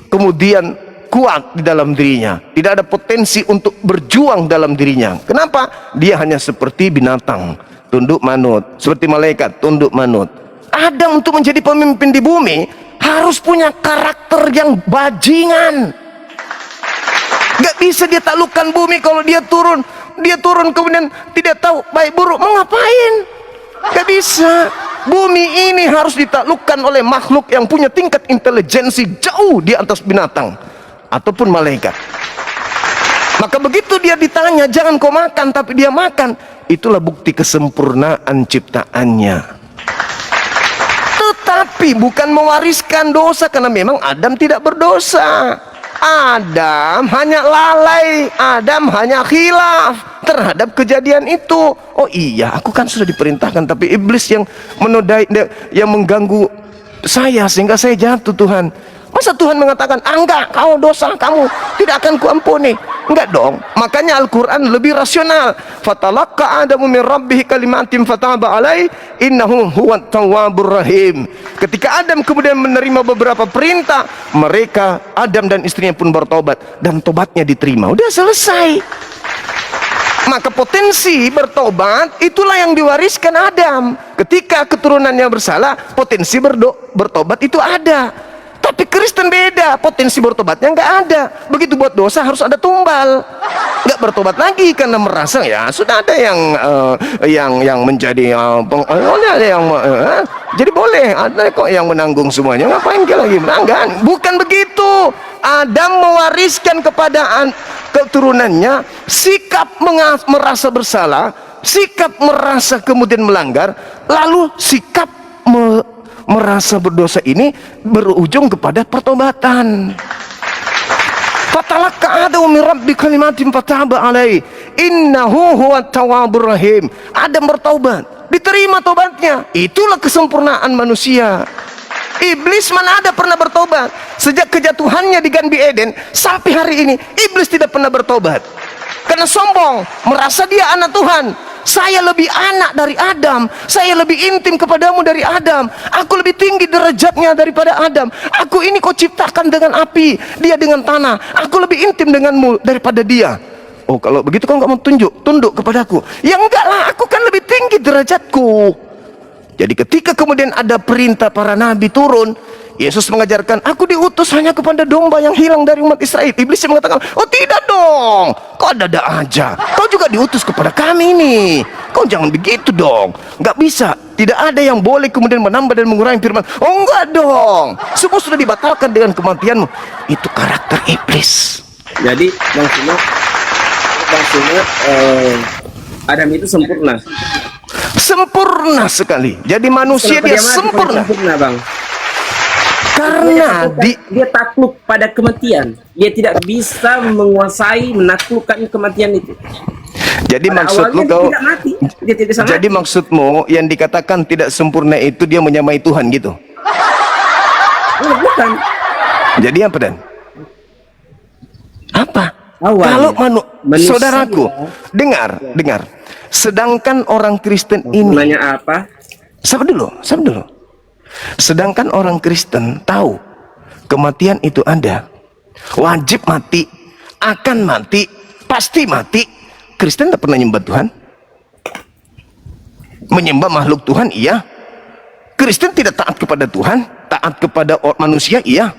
kemudian kuat di dalam dirinya, tidak ada potensi untuk berjuang dalam dirinya. Kenapa? Dia hanya seperti binatang, tunduk manut, seperti malaikat, tunduk manut. Adam untuk menjadi pemimpin di bumi harus punya karakter yang bajingan. Gak bisa dia taklukkan bumi kalau dia turun kemudian tidak tahu baik buruk, mau ngapain? Gak bisa. Bumi ini harus ditaklukkan oleh makhluk yang punya tingkat intelijensi jauh di atas binatang ataupun malaikat. Maka begitu dia ditanya jangan kau makan, tapi dia makan, itulah bukti kesempurnaan ciptaannya. Tetapi bukan mewariskan dosa, karena memang Adam tidak berdosa. Adam hanya lalai, Adam hanya khilaf terhadap kejadian itu. Oh iya, aku kan sudah diperintahkan, tapi iblis yang menodai, yang mengganggu saya sehingga saya jatuh. Tuhan, masa Tuhan mengatakan, enggak, kau dosa, kamu tidak akan kuampuni? Enggak dong. Makanya Al-Quran lebih rasional. Fatalaqqa Adamu min rabbih kalimatin fataba alaihi innahu huwat tawwabur rahim. Ketika Adam kemudian menerima beberapa perintah, mereka, Adam dan istrinya pun bertobat, dan tobatnya diterima. Udah selesai. Maka potensi bertobat itulah yang diwariskan Adam. Ketika keturunannya bersalah, potensi bertobat itu ada. Tapi Kristen beda, potensi bertobatnya nggak ada. Begitu buat dosa harus ada tumbal, nggak bertobat lagi karena merasa ya sudah ada yang menjadi ada yang jadi boleh, ada kok yang menanggung semuanya, ngapain kita lagi menanggan? Bukan begitu. Adam mewariskan kepada keturunannya sikap merasa bersalah, sikap merasa kemudian melanggar, lalu sikap merasa berdosa ini berujung kepada pertobatan. Fatalaqqa Adamu min rabbi kalimatin fataba alaihi innahu huwat tawwabur rahim. Adam bertaubat, diterima tobatnya. Itulah kesempurnaan manusia. Iblis mana ada pernah bertobat. Sejak kejatuhannya di Gan Eden sampai hari ini iblis tidak pernah bertobat. Karena sombong, merasa dia anak Tuhan. Saya lebih anak dari Adam, saya lebih intim kepadamu dari Adam, aku lebih tinggi derajatnya daripada Adam. Aku ini kau ciptakan dengan api, dia dengan tanah, aku lebih intim denganmu daripada dia. Oh kalau begitu kau nggak mau tunduk kepadaku? Ya enggak lah, aku kan lebih tinggi derajatku. Jadi ketika kemudian ada perintah para nabi turun, Yesus mengajarkan, aku diutus hanya kepada domba yang hilang dari umat Israel. Iblis yang mengatakan, oh tidak dong, kau ada aja, kau juga diutus kepada kami nih, kau jangan begitu dong. Nggak bisa, tidak ada yang boleh kemudian menambah dan mengurangi firman. Oh enggak dong, semua sudah dibatalkan dengan kematianmu. Itu karakter iblis. Jadi maksudnya Adam itu sempurna. Sempurna sekali. Jadi manusia dia sempurna. Sempurna bang. Karena dia takluk pada kematian. Dia tidak bisa menguasai, menaklukkan kematian itu. jadi Pada maksud lu awalnya dia kau, tidak mati. Dia tidak bisa jadi mati. maksudmu yang dikatakan tidak sempurna itu dia menyamai Tuhan gitu. Oh, bukan. Jadi apa dan? Apa? Awalnya, Kalau manusia- saudaraku, dengar. Sedangkan orang Kristen ini, Nanya apa? sabar dulu. Sedangkan orang Kristen tahu kematian itu ada, wajib mati, akan mati, pasti mati. Kristen tak pernah menyembah Tuhan, menyembah makhluk Tuhan, iya. Kristen tidak taat kepada Tuhan, taat kepada manusia, iya.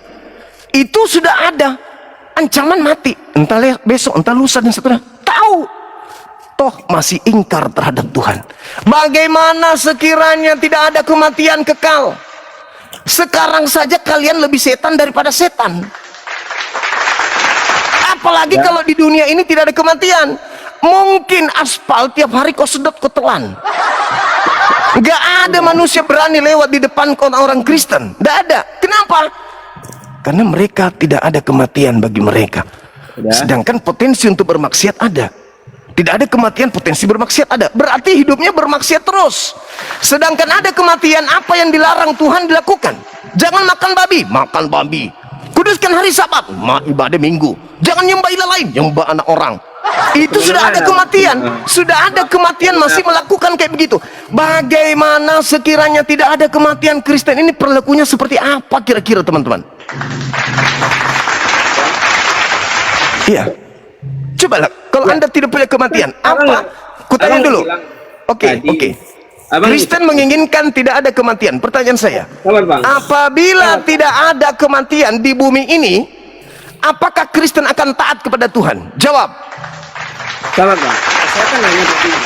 Itu sudah ada ancaman mati, entah besok, entah lusa dan seterusnya. Tahu, toh masih ingkar terhadap Tuhan. Bagaimana sekiranya tidak ada kematian kekal? Sekarang saja kalian lebih setan daripada setan. Apalagi kalau di dunia ini tidak ada kematian. Mungkin aspal tiap hari kau sedot, kau telan. Gak ada manusia berani lewat di depan orang Kristen. Gak ada. Kenapa? Karena mereka tidak ada kematian bagi mereka. Sedangkan potensi untuk bermaksiat ada. Tidak ada kematian, potensi bermaksiat ada. Berarti hidupnya bermaksiat terus. Sedangkan ada kematian, apa yang dilarang Tuhan dilakukan. Jangan makan babi, makan babi. Kuduskan hari Sabat, ibadah Minggu. Jangan nyembah ilah lain, nyembah anak orang. Itu sudah ada kematian. Sudah ada kematian masih melakukan kayak begitu. Bagaimana sekiranya tidak ada kematian? Kristen ini perilakunya seperti apa kira-kira, teman-teman? Iya. Cobalah, kalau Anda tidak punya kematian, apa? Kutanya dulu. Oke. Kristen menginginkan tidak ada kematian. Pertanyaan saya, apabila tidak ada kematian di bumi ini, apakah Kristen akan taat kepada Tuhan? Jawab. Sabar, Bang. Saya kan nanya begini.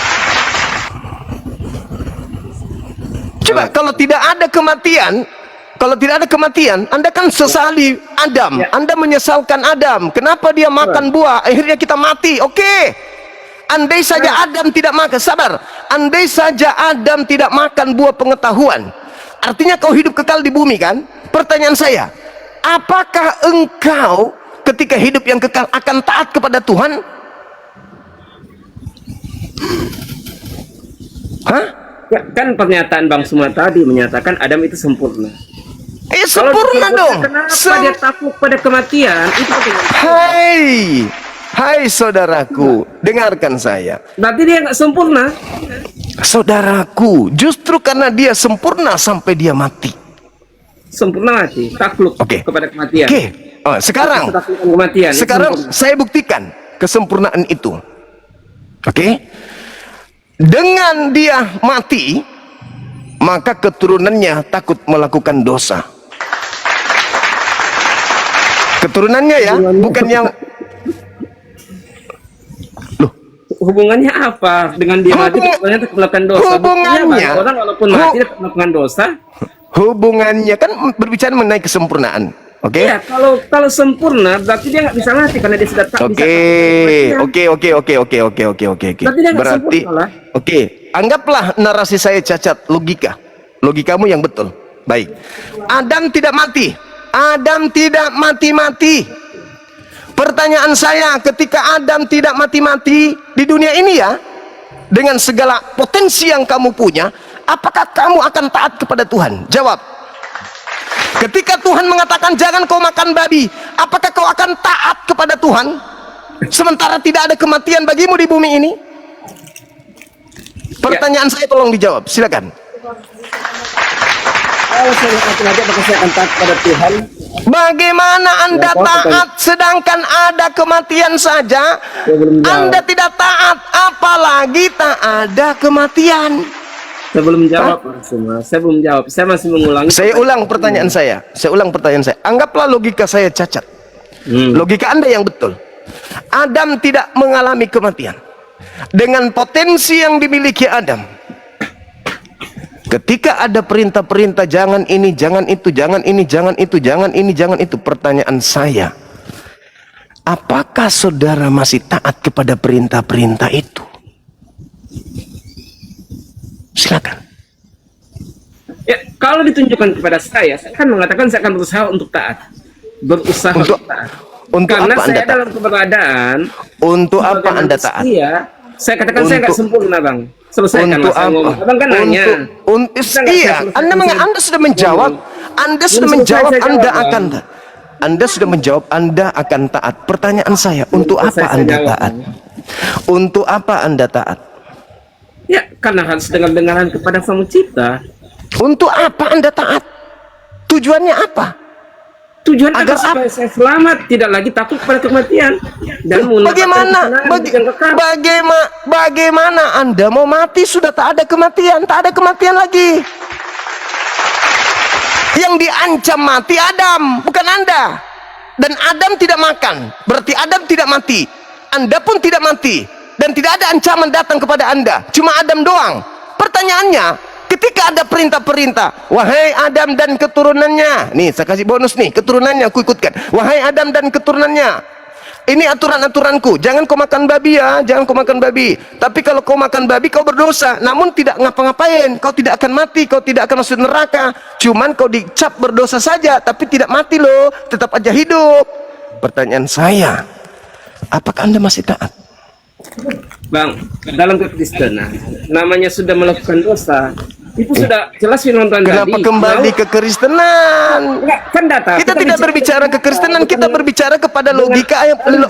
Coba, kalau tidak ada kematian, Anda kan sesali Adam. Anda menyesalkan Adam. Kenapa dia makan buah? Akhirnya kita mati. Oke. Andai saja Adam tidak makan, sabar. Andai saja Adam tidak makan buah pengetahuan, artinya kau hidup kekal di bumi kan? Pertanyaan saya, apakah engkau ketika hidup yang kekal akan taat kepada Tuhan? Hah? Ya, kan pernyataan Bang Suma tadi menyatakan Adam itu sempurna. Sempurna dong. Kenapa dia takut pada kematian? Itu Hai saudaraku, dengarkan saya. berarti dia nggak sempurna. Saudaraku, justru karena dia sempurna sampai dia mati. Sempurna mati, takluk kepada kematian. Oke. Sekarang kematian, saya buktikan kesempurnaan itu. Oke. Dengan dia mati, maka keturunannya takut melakukan dosa. Keturunannya ya, bukan yang hubungannya apa dengan dia mati takut melakukan dosa? Hubungannya orang walaupun mati takut melakukan dosa. Hubungannya kan berbicara mengenai kesempurnaan. Oke. Ya, kalau sempurna berarti dia nggak bisa mati karena dia sudah tak bisa. Oke. Berarti oke. Anggaplah narasi saya cacat, logikamu yang betul. Baik. Adam tidak mati. Pertanyaan saya, ketika Adam tidak mati-mati di dunia ini ya, dengan segala potensi yang kamu punya, apakah kamu akan taat kepada Tuhan? Jawab. Ketika Tuhan mengatakan jangan kau makan babi, apakah kau akan taat kepada Tuhan? Sementara tidak ada kematian bagimu di bumi ini? Pertanyaan saya tolong dijawab, silakan. Kalau saya mati maka saya akan taat pada Tuhan. Bagaimana Anda taat sedangkan ada kematian saja? Anda tidak taat, apalagi tak ada kematian. Saya belum jawab, saya belum jawab. Saya masih mengulangi. Saya ulang pertanyaan saya. Anggaplah logika saya cacat. Logika Anda yang betul. Adam tidak mengalami kematian. Dengan potensi yang dimiliki Adam, ketika ada perintah-perintah jangan ini, jangan itu, jangan ini, jangan itu, jangan ini, jangan itu, pertanyaan saya, apakah saudara masih taat kepada perintah-perintah itu? Silakan. Ya, kalau ditunjukkan kepada saya akan mengatakan saya akan berusaha untuk taat. Berusaha untuk taat. Untuk Karena apa Anda saya taat? dalam keberadaan Untuk apa sebagai Anda taat? manusia, saya katakan saya nggak Untuk- sempurna, Bang. Selesaikan Untuk saya apa? ngomong. Abang kan nanya. Kita nggak Iya, selesai- Anda sudah menjawab. Anda sudah selesai menjawab. saya Anda jawab, akan. Bang. Anda sudah menjawab. Anda akan taat. Pertanyaan saya, untuk selesai apa saya Anda jawab, taat? Bang. Untuk apa Anda taat? Ya, karena harus dengar-dengaran kepada Sang Pencipta. Untuk apa Anda taat? Tujuannya apa? Tujuan Agar agar supaya saya selamat, tidak lagi takut pada kematian dan mendapatkan Bagaimana? kesenangan yang kekal. Bagaimana Anda mau mati sudah tak ada kematian, tak ada kematian lagi. Yang diancam mati Adam, bukan Anda. Dan Adam tidak makan, berarti Adam tidak mati. Anda pun tidak mati dan tidak ada ancaman datang kepada Anda. Cuma Adam doang. Pertanyaannya, ketika ada perintah-perintah, wahai Adam dan keturunannya, nih saya kasih bonus nih, keturunannya aku ikutkan. Wahai Adam dan keturunannya, ini aturan-aturanku, jangan kau makan babi ya, jangan kau makan babi. Tapi kalau kau makan babi kau berdosa, namun tidak ngapa-ngapain, kau tidak akan mati, kau tidak akan masuk neraka. Cuman kau dicap berdosa saja, tapi tidak mati loh, tetap aja hidup. Pertanyaan saya, apakah Anda masih taat? Bang, dalam kekristenan namanya sudah melakukan dosa, itu sudah jelas firman Tuhan Kenapa tadi. kembali ke Kristenan? Enggak, kan data. Kita tidak berbicara ke Kristenan, kita berbicara kepada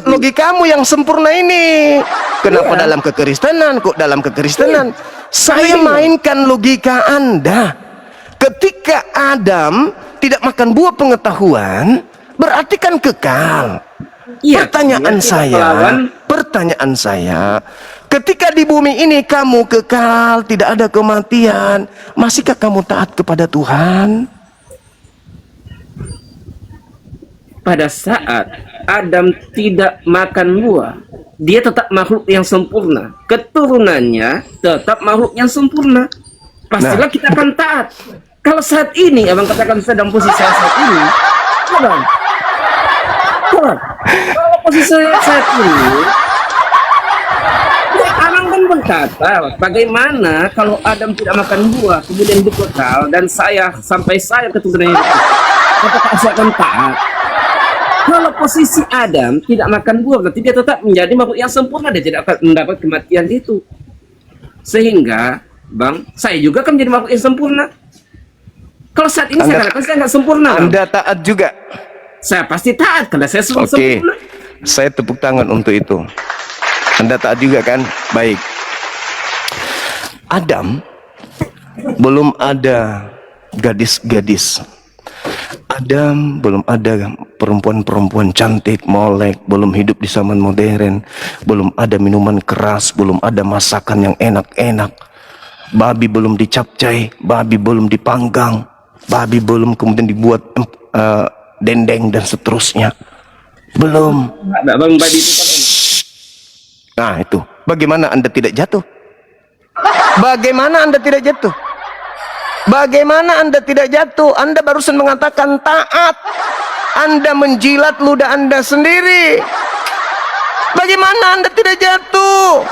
logikamu yang sempurna ini. Kenapa dalam kekristenan? Kok dalam kekristenan? Saya mainkan logika Anda. Ketika Adam tidak makan buah pengetahuan, berarti kan kekal. Iya, Pertanyaan saya, ketika di bumi ini kamu kekal, tidak ada kematian, masihkah kamu taat kepada Tuhan? pada saat Adam tidak makan buah, dia tetap makhluk yang sempurna. Keturunannya tetap makhluk yang sempurna. Pastilah kita akan taat. Kalau saat ini abang katakan sedang posisi saya saat ini, abang, kalau posisi saya saat ini, ya, abang kan berkata, bagaimana kalau Adam tidak makan buah, kemudian hidup kekal, dan saya sampai saya keturunannya hidup, apakah saya akan taat? Kalau posisi Adam tidak makan buah, berarti dia tetap menjadi makhluk yang sempurna, dia tidak akan mendapat kematian itu. Sehingga, bang, saya juga kan menjadi makhluk yang sempurna. Kalau saat ini saya katakan saya nggak sempurna, bang. Anda taat juga? Saya pasti taat karena saya sempurna. Oke, saya tepuk tangan untuk itu. Anda taat juga kan? Baik. Adam belum ada gadis-gadis. Adam belum ada perempuan-perempuan cantik, molek, belum hidup di zaman modern, belum ada minuman keras, belum ada masakan yang enak-enak. Babi belum dicapcai, babi belum dipanggang, babi belum kemudian dibuat dendeng dan seterusnya. Belum. Bang, babi itu kan enak. Nah itu, bagaimana Anda tidak jatuh? Bagaimana Anda tidak jatuh? Bagaimana Anda tidak jatuh? Anda barusan mengatakan taat. Anda menjilat ludah Anda sendiri. Bagaimana Anda tidak jatuh?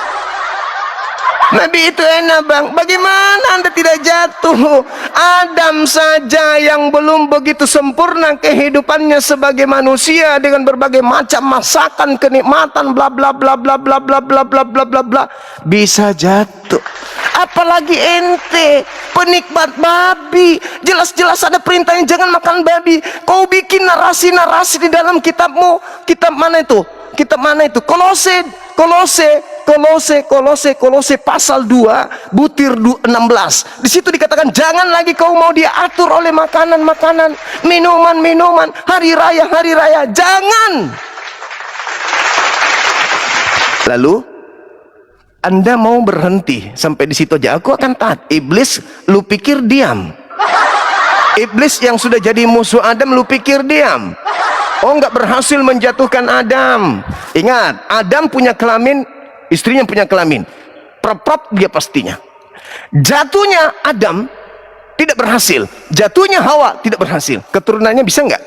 Nabi itu enak, bang. Bagaimana Anda tidak jatuh? Adam saja yang belum begitu sempurna kehidupannya sebagai manusia dengan berbagai macam masakan, kenikmatan, bla bla bla bla bla bla bla bla bla bla bla, bisa jatuh. Apalagi ente, penikmat babi. Jelas-jelas ada perintahnya jangan makan babi. Kau bikin narasi-narasi di dalam kitabmu. Kitab mana itu? Kitab mana itu? Kolose pasal 2 butir 16. Di situ dikatakan jangan lagi kau mau diatur oleh makanan-makanan, minuman-minuman, hari raya, jangan. Lalu Anda mau berhenti sampai di situ aja, aku akan taat. Iblis, lu pikir diam? Iblis yang sudah jadi musuh Adam, lu pikir diam? Oh, nggak berhasil menjatuhkan Adam. Ingat, Adam punya kelamin, istrinya punya kelamin. Prap dia pastinya. Jatuhnya Adam tidak berhasil. Jatuhnya Hawa tidak berhasil. Keturunannya bisa nggak?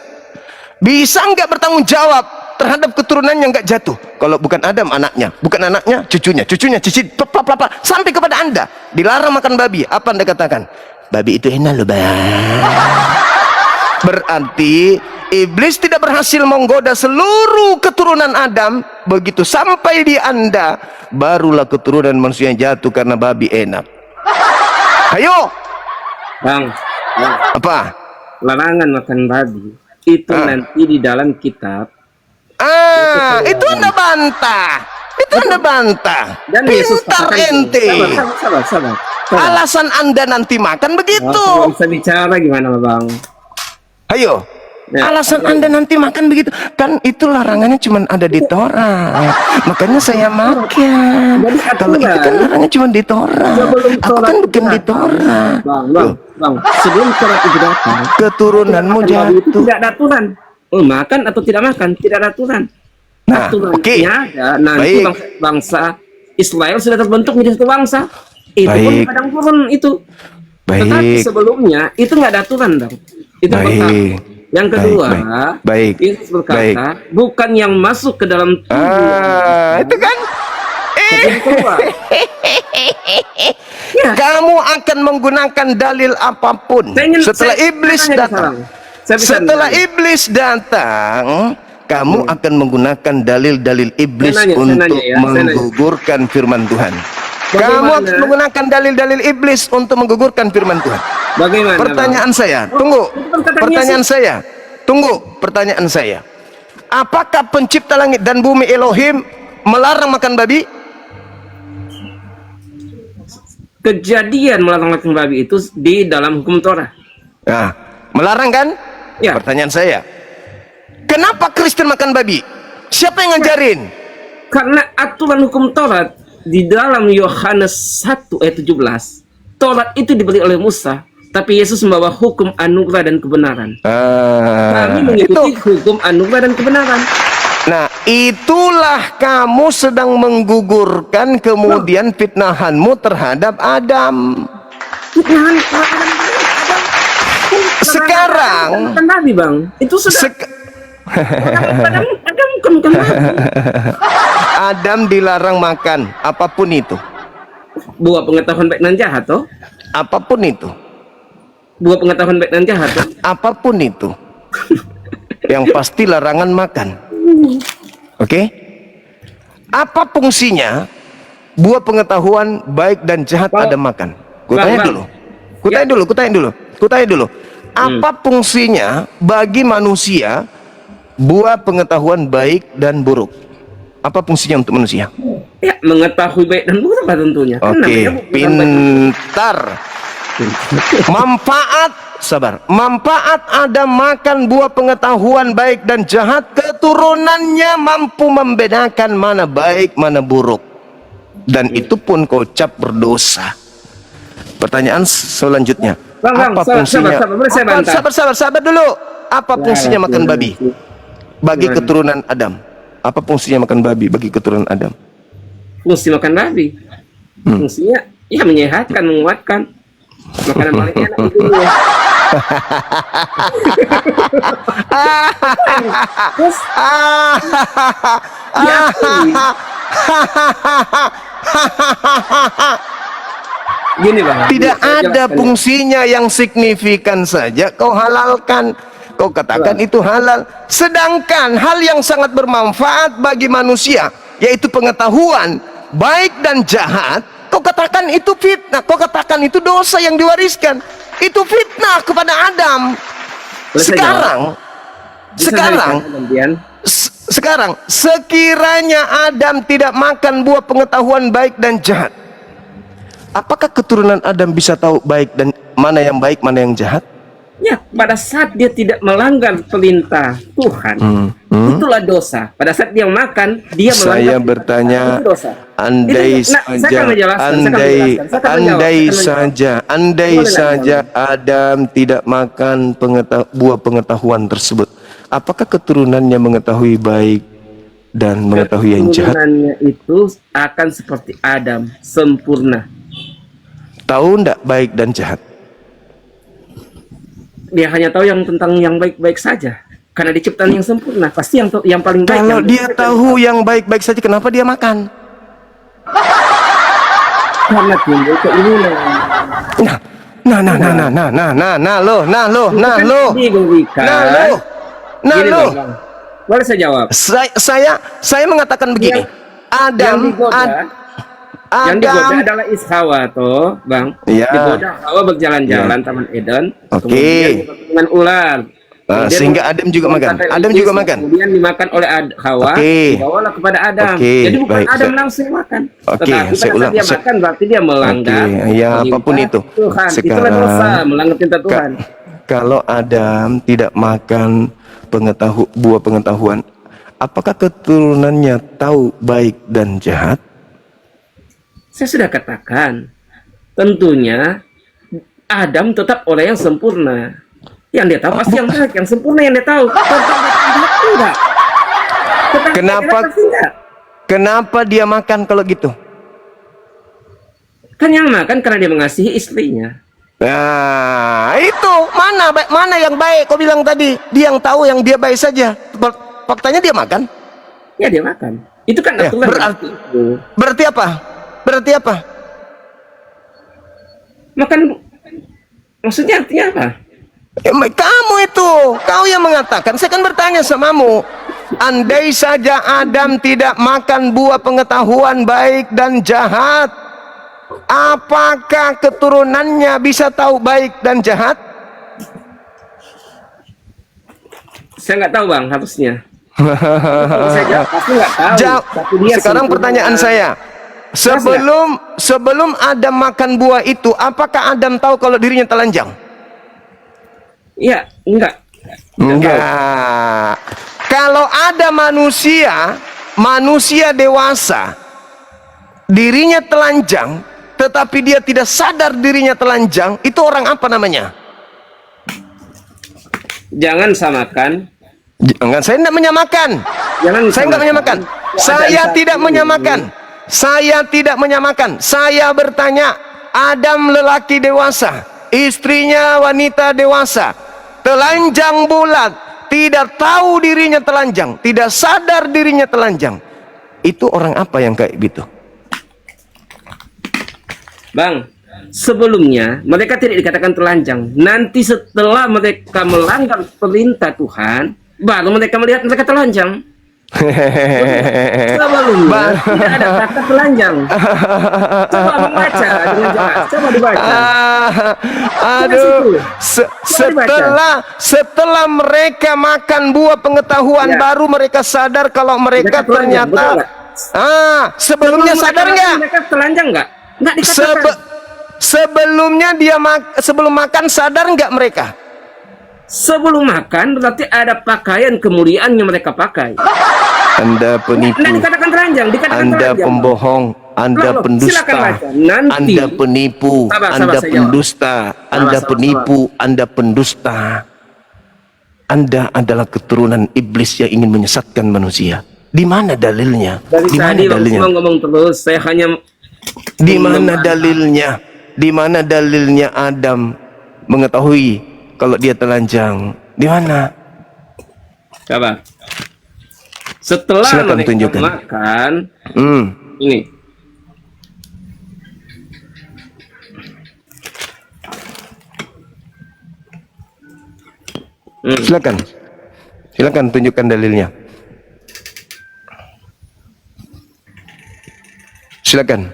Bisa nggak bertanggung jawab terhadap keturunan yang nggak jatuh? Kalau bukan Adam, anaknya, bukan anaknya, cucunya, cicit, sampai kepada Anda dilarang makan babi. Apa Anda katakan? babi itu enak loh bang. Berarti iblis tidak berhasil menggoda seluruh keturunan Adam. Begitu sampai di Anda, barulah keturunan manusia yang jatuh karena babi enak. Ayo Bang, apa? larangan makan babi itu nanti di dalam kitab. Itu Anda bantah. Itu Anda bantah. Dan Yesus Pintar katakan, ente. sabar. Alasan Anda nanti makan begitu. Kalau bisa bicara gimana bang? Ayo. Ya. Alasan Anda nanti makan begitu. Kan itu larangannya cuma ada di Torah. Makanya saya makan. Jadi Kalau itu kan larangannya cuma di Torah. Aku kan bukan di Torah. Bang, sebelum Torah itu datang, Keturunanmu makan babi itu jatuh. tidak ada aturan. Makan atau tidak makan, tidak ada aturan. Nah, Aturannya oke. ada. Nanti Baik. bangsa Israel sudah terbentuk menjadi satu bangsa. Itu pun Baik. padang gurun itu. Tetapi Baik. sebelumnya itu nggak ada aturan, Bang. Itu pertama. Baik. Yang kedua, Baik. Yesus berkata, bukan yang masuk ke dalam tubuh. Itu kan Tapi keluar. Ya, kamu akan menggunakan dalil apapun setelah iblis datang. Setelah iblis datang, kamu akan menggunakan dalil-dalil iblis Saya untuk nanya ya, menggugurkan firman Tuhan. Bagaimana? Kamu akan menggunakan dalil-dalil iblis untuk menggugurkan firman Tuhan. Bagaimana? Pertanyaan Bang? saya, tunggu. itu kan kata Pertanyaan saya, tunggu. Pertanyaan saya, apakah pencipta langit dan bumi Elohim melarang makan babi? Kejadian melarang makan babi itu di dalam hukum Torah. Nah, melarang kan? Ya. Pertanyaan saya, kenapa Kristen makan babi? Siapa yang ngajarin? Karena aturan hukum Taurat di dalam Yohanes 1 ayat 17, Taurat itu diberi oleh Musa, tapi Yesus membawa hukum anugerah dan kebenaran. Kami mengikuti hukum anugerah dan kebenaran. Nah, itulah kamu sedang menggugurkan kemudian fitnahanmu terhadap Adam. Fitnahan Sekarang bukan nabi, Bang. Itu sudah Adam bukan nabi. Adam dilarang makan apapun itu. Buah pengetahuan baik dan jahat, toh? Apapun itu. Buah pengetahuan baik dan jahat, toh? Apapun itu. Yang pasti larangan makan. Oke? Apa fungsinya buah pengetahuan baik dan jahat Adam makan? Kutanya dulu. Kutanya dulu. Apa fungsinya bagi manusia buah pengetahuan baik dan buruk? Apa fungsinya untuk manusia? Ya, mengetahui baik dan buruk lah tentunya. Kan Oke, namanya bukan pintar. Manfaat Adam makan buah pengetahuan baik dan jahat, keturunannya mampu membedakan mana baik, mana buruk. Dan itu pun kau cap berdosa. Pertanyaan selanjutnya. Apa fungsinya? Sabar dulu. Apa fungsinya makan babi bagi keturunan Adam? Apa fungsinya makan babi bagi keturunan Adam? Fungsi makan babi, fungsinya ya menyehatkan, menguatkan. Makanan paling enak itu ya. Terus gini Bang, tidak ada fungsinya yang signifikan saja kau halalkan, kau katakan itu halal. Sedangkan hal yang sangat bermanfaat bagi manusia, yaitu pengetahuan baik dan jahat, kau katakan itu fitnah, kau katakan itu dosa yang diwariskan. Itu fitnah kepada Adam. Sekarang sekiranya Adam tidak makan buah pengetahuan baik dan jahat, apakah keturunan Adam bisa tahu baik dan mana yang baik, mana yang jahat? Ya, pada saat dia tidak melanggar perintah Tuhan, itulah dosa. Pada saat dia makan, dia melanggar. Saya bertanya, itu dosa. andai saja Adam tidak makan buah pengetahuan tersebut, apakah keturunannya mengetahui baik dan mengetahui yang jahat? Keturunannya itu akan seperti Adam, sempurna. Tahu enggak baik dan jahat? Dia hanya tahu yang tentang yang baik-baik saja, karena diciptaan yang sempurna. Pasti yang paling baik. Kalau dia tahu yang baik-baik saja, kenapa dia makan? Karena timbul keinginan. Nah, Gini, Bang. Boleh saya jawab? Saya mengatakan begini. Yang digoda adalah Hawa toh, Bang. Iya. Digoda Hawa berjalan-jalan Taman Eden. Oke. Kemudian dengan ular. Sehingga Adam juga makan. Adam juga makan. Kemudian dimakan oleh Hawa. Dibawalah kepada Adam. Jadi bukan Adam langsung makan. Tetapi pada saat dia makan berarti dia melanggar. Ya, apapun itu. Tuhan. Itulah dosa, melanggar perintah Tuhan. Kalau Adam tidak makan buah pengetahuan, apakah keturunannya tahu baik dan jahat? Saya sudah katakan, tentunya Adam tetap orang yang sempurna. Yang dia tahu pasti yang baik, yang sempurna yang dia tahu. Tidak. Kenapa dia makan kalau gitu? Kan yang makan karena dia mengasihi istrinya. Nah, itu mana yang baik? Kau bilang tadi dia yang tahu, yang dia baik saja. Faktanya dia makan. Ya dia makan. Itu kan aturan. Berarti apa? Makan maksudnya artinya apa? Kamu itu, kau yang mengatakan. Saya kan bertanya samamu. Andai saja Adam tidak makan buah pengetahuan baik dan jahat, apakah keturunannya bisa tahu baik dan jahat? Saya nggak tahu, Bang, harusnya. Saya jawab, pasti nggak tahu. Sekarang pertanyaan saya, sebelum Adam makan buah itu, apakah Adam tahu kalau dirinya telanjang? Iya, enggak. Kalau ada manusia dewasa, dirinya telanjang, tetapi dia tidak sadar dirinya telanjang, itu orang apa namanya? Jangan samakan. Jangan, saya tidak menyamakan. Saya tidak menyamakan. Saya tidak menyamakan. Saya bertanya, Adam lelaki dewasa, istrinya wanita dewasa, telanjang bulat, tidak tahu dirinya telanjang, tidak sadar dirinya telanjang. Itu orang apa yang kayak gitu? Bang, sebelumnya mereka tidak dikatakan telanjang. Nanti setelah mereka melanggar perintah Tuhan, baru mereka melihat mereka telanjang. Sebelumnya tidak ada kata telanjang. Coba membaca dengan jelas. Coba dibaca. Setelah mereka makan buah pengetahuan, baru mereka sadar kalau mereka ternyata sebelumnya sadar nggak? Mereka telanjang nggak? Nggak dikatakan. Sebelum makan sadar nggak mereka? Sebelum makan berarti ada pakaian kemuliaan yang mereka pakai. Anda penipu. Nah, dikatakan telanjang, Anda pembohong, Anda pendusta, Anda penipu, Anda pendusta, Anda penipu, Anda pendusta. Anda adalah keturunan iblis yang ingin menyesatkan manusia. Di mana dalilnya? Di mana dalilnya? Ngomong terus, saya hanya. Di mana dalilnya? Di mana dalilnya Adam mengetahui kalau dia telanjang? Di mana? Coba. Setelah silakan mereka tunjukkan. Makan, ini. Silakan tunjukkan dalilnya. Silakan.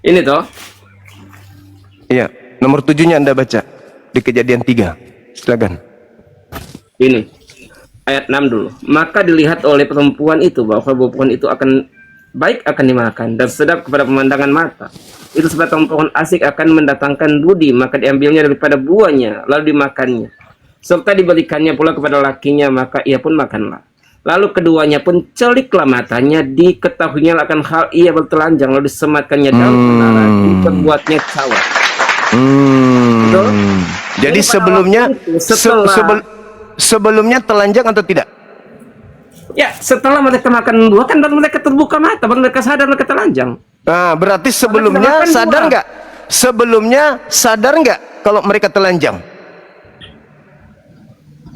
Ini toh? Iya, nomor 7-nya Anda baca di Kejadian 3. Silakan. Ini ayat 6 dulu. Maka dilihat oleh perempuan itu bahwa perempuan itu akan baik akan dimakan dan sedap kepada pemandangan mata. Itu sebab pohon asik akan mendatangkan budi, maka diambilnya daripada buahnya lalu dimakannya. Serta diberikannya pula kepada lakinya, maka ia pun makanlah. Lalu keduanya pun celiklah matanya, diketahuinya akan hal ia bertelanjang, lalu disematkannya dalam menara, diperbuatnya cawat. Jadi sebelumnya telanjang atau tidak? Ya, setelah mereka makan buah kan baru mereka terbuka mata, baru mereka sadar mereka telanjang. Nah, berarti sebelumnya sadar nggak? Sebelumnya sadar nggak kalau mereka telanjang?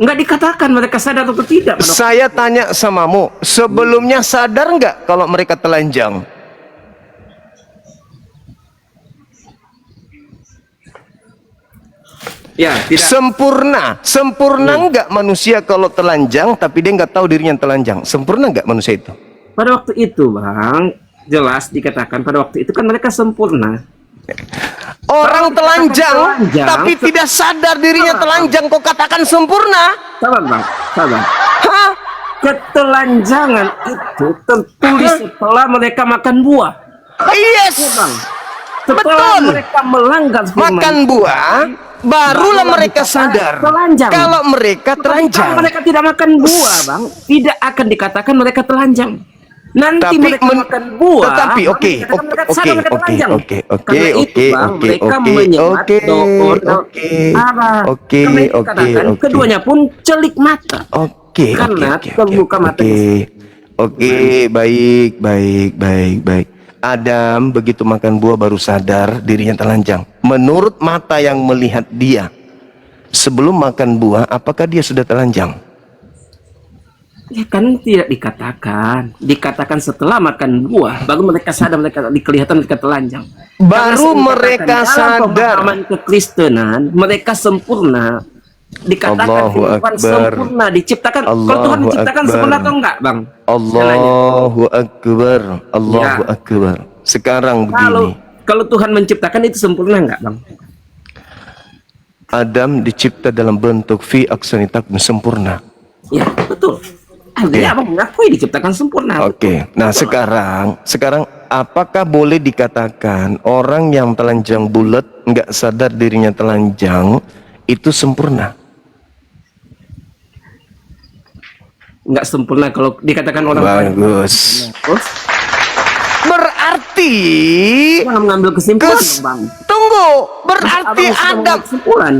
Nggak dikatakan mereka sadar atau tidak. Saya tanya samamu, sebelumnya sadar nggak kalau mereka telanjang? Ya, tidak. Sempurna nggak manusia kalau telanjang, tapi dia nggak tahu dirinya telanjang? Sempurna nggak manusia itu? Pada waktu itu, Bang, jelas dikatakan pada waktu itu kan mereka sempurna. Orang telanjang, tapi tidak sadar dirinya telanjang, kok katakan sempurna? Sabar, Bang, sabar. Hah? Ketelanjangan itu tertulis setelah mereka makan buah. Yes, Bang. Setelah betul. mereka melanggar firman Makan buah, barulah mereka dikatakan sadar telanjang. kalau mereka Kalau telanjang. mereka tidak makan buah, Bang, tidak akan dikatakan mereka telanjang. Nanti Tapi mereka makan buah. tetapi baru oke, dikatakan mereka sadar mereka telanjang. oke, Karena itu, Bang, mereka menyemat doon arah. Karena itu katakan keduanya pun celik mata. Karena terbuka mata. Oke, baik. Adam begitu makan buah baru sadar dirinya telanjang. Menurut mata yang melihat dia, sebelum makan buah, apakah dia sudah telanjang? Ya kan tidak dikatakan setelah makan buah baru mereka sadar mereka kelihatan mereka telanjang. Baru Karena mereka dalam sadar. pemahaman kekristenan mereka sempurna. Dikatakan Allahu Tuhan Akbar. sempurna diciptakan. Kalau Tuhan Allahu diciptakan Akbar. sempurna atau enggak, Bang? Allahu Akbar. Allahu Ya. Akbar. Sekarang Kalau begini, Tuhan menciptakan itu sempurna enggak, Bang? Adam dicipta dalam bentuk fi aksanitak sempurna. Ya, betul. Artinya Abang mengakui diciptakan sempurna. Oke. Nah, sekarang apakah boleh dikatakan orang yang telanjang bulat nggak sadar dirinya telanjang itu sempurna? Enggak sempurna kalau dikatakan orang Bagus. Terus, Berarti jangan mengambil kesimpulan, Bang. Tunggu, berarti Abang sudah Adam mengambil kesimpulan.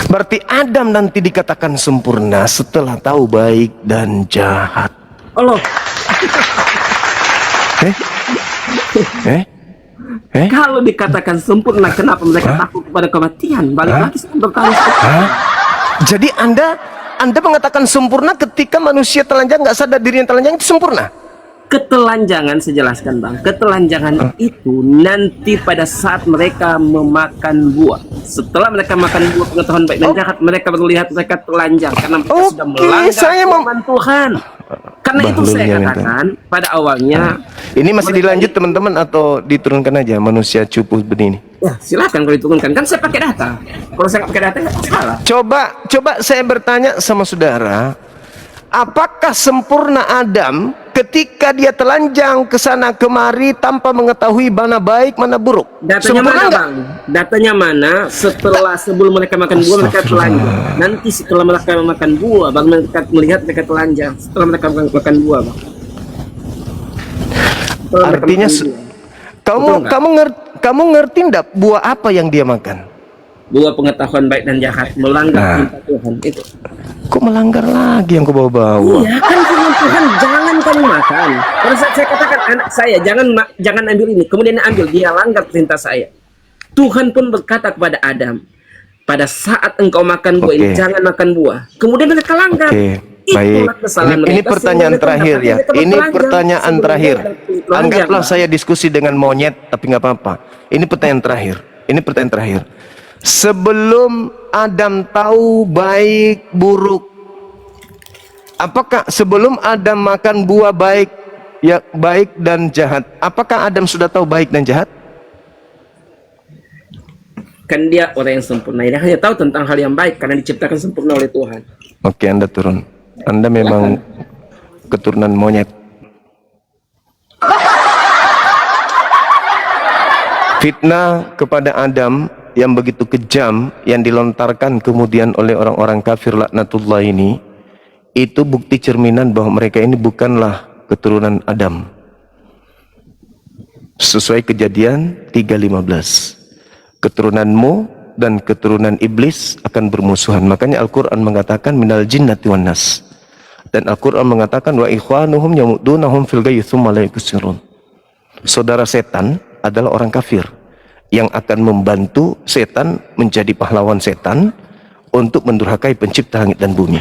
Berarti Adam nanti dikatakan sempurna setelah tahu baik dan jahat. Allah, kalau dikatakan sempurna, kenapa mereka takut kepada kematian? Balik lagi saya bertanya. Jadi Anda mengatakan sempurna ketika manusia telanjang nggak sadar dirinya telanjang itu sempurna? Ketelanjangan, saya jelaskan, Bang. Ketelanjangan itu nanti pada saat mereka memakan buah. Setelah mereka makan buah pengetahuan baik dan jahat, mereka melihat mereka telanjang karena mereka sudah melanggar firman Tuhan. Karena itu saya katakan pada awalnya. Ini masih dilanjut teman-teman atau diturunkan aja manusia cupu begini? Ya, silakan kalau diturunkan. Kan saya pakai data. Kalau saya nggak pakai data nggak masalah. Coba saya bertanya sama saudara, apakah sempurna Adam ketika dia telanjang ke sana kemari tanpa mengetahui mana baik mana buruk? Datanya Sempurna mana, nggak? Bang? Datanya mana? Sebelum mereka makan buah mereka telanjang. Nanti setelah mereka makan buah, Bang, mereka melihat mereka telanjang. Setelah mereka makan buah, Bang. Setelah mereka Artinya makan buah. kamu ngerti enggak buah apa yang dia makan? Buah pengetahuan baik dan jahat, melanggar perintah Tuhan itu. Kok melanggar lagi yang kau bawa-bawa? Iya kan firman Tuhan, jangan kamu makan. Pada saat saya katakan anak saya jangan ambil ini, kemudian ambil, dia langgar perintah saya. Tuhan pun berkata kepada Adam, pada saat engkau makan buah ini jangan makan buah. Kemudian mereka langgar. Baik. Ini pertanyaan terakhir ya. Ini pertanyaan terakhir. Anggaplah saya diskusi dengan monyet, tapi nggak apa-apa. Ini pertanyaan terakhir. Sebelum Adam tahu baik buruk, apakah sebelum Adam makan buah baik dan jahat, apakah Adam sudah tahu baik dan jahat? Kan dia orang yang sempurna, dia hanya tahu tentang hal yang baik karena diciptakan sempurna oleh Tuhan. Oke, Anda turun. Anda memang keturunan monyet. Fitnah kepada Adam yang begitu kejam yang dilontarkan kemudian oleh orang-orang kafir laknatullah ini, itu bukti cerminan bahwa mereka ini bukanlah keturunan Adam. Sesuai Kejadian 3:15, keturunanmu dan keturunan iblis akan bermusuhan. Makanya Al-Quran mengatakan minal jinnati wan nas, dan Al-Quran mengatakan wa ikhwanuhum yamudunahum fil ghayyi tsumma la yuqsirun. Saudara setan adalah orang kafir yang akan membantu setan menjadi pahlawan setan untuk mendurhakai pencipta langit dan bumi.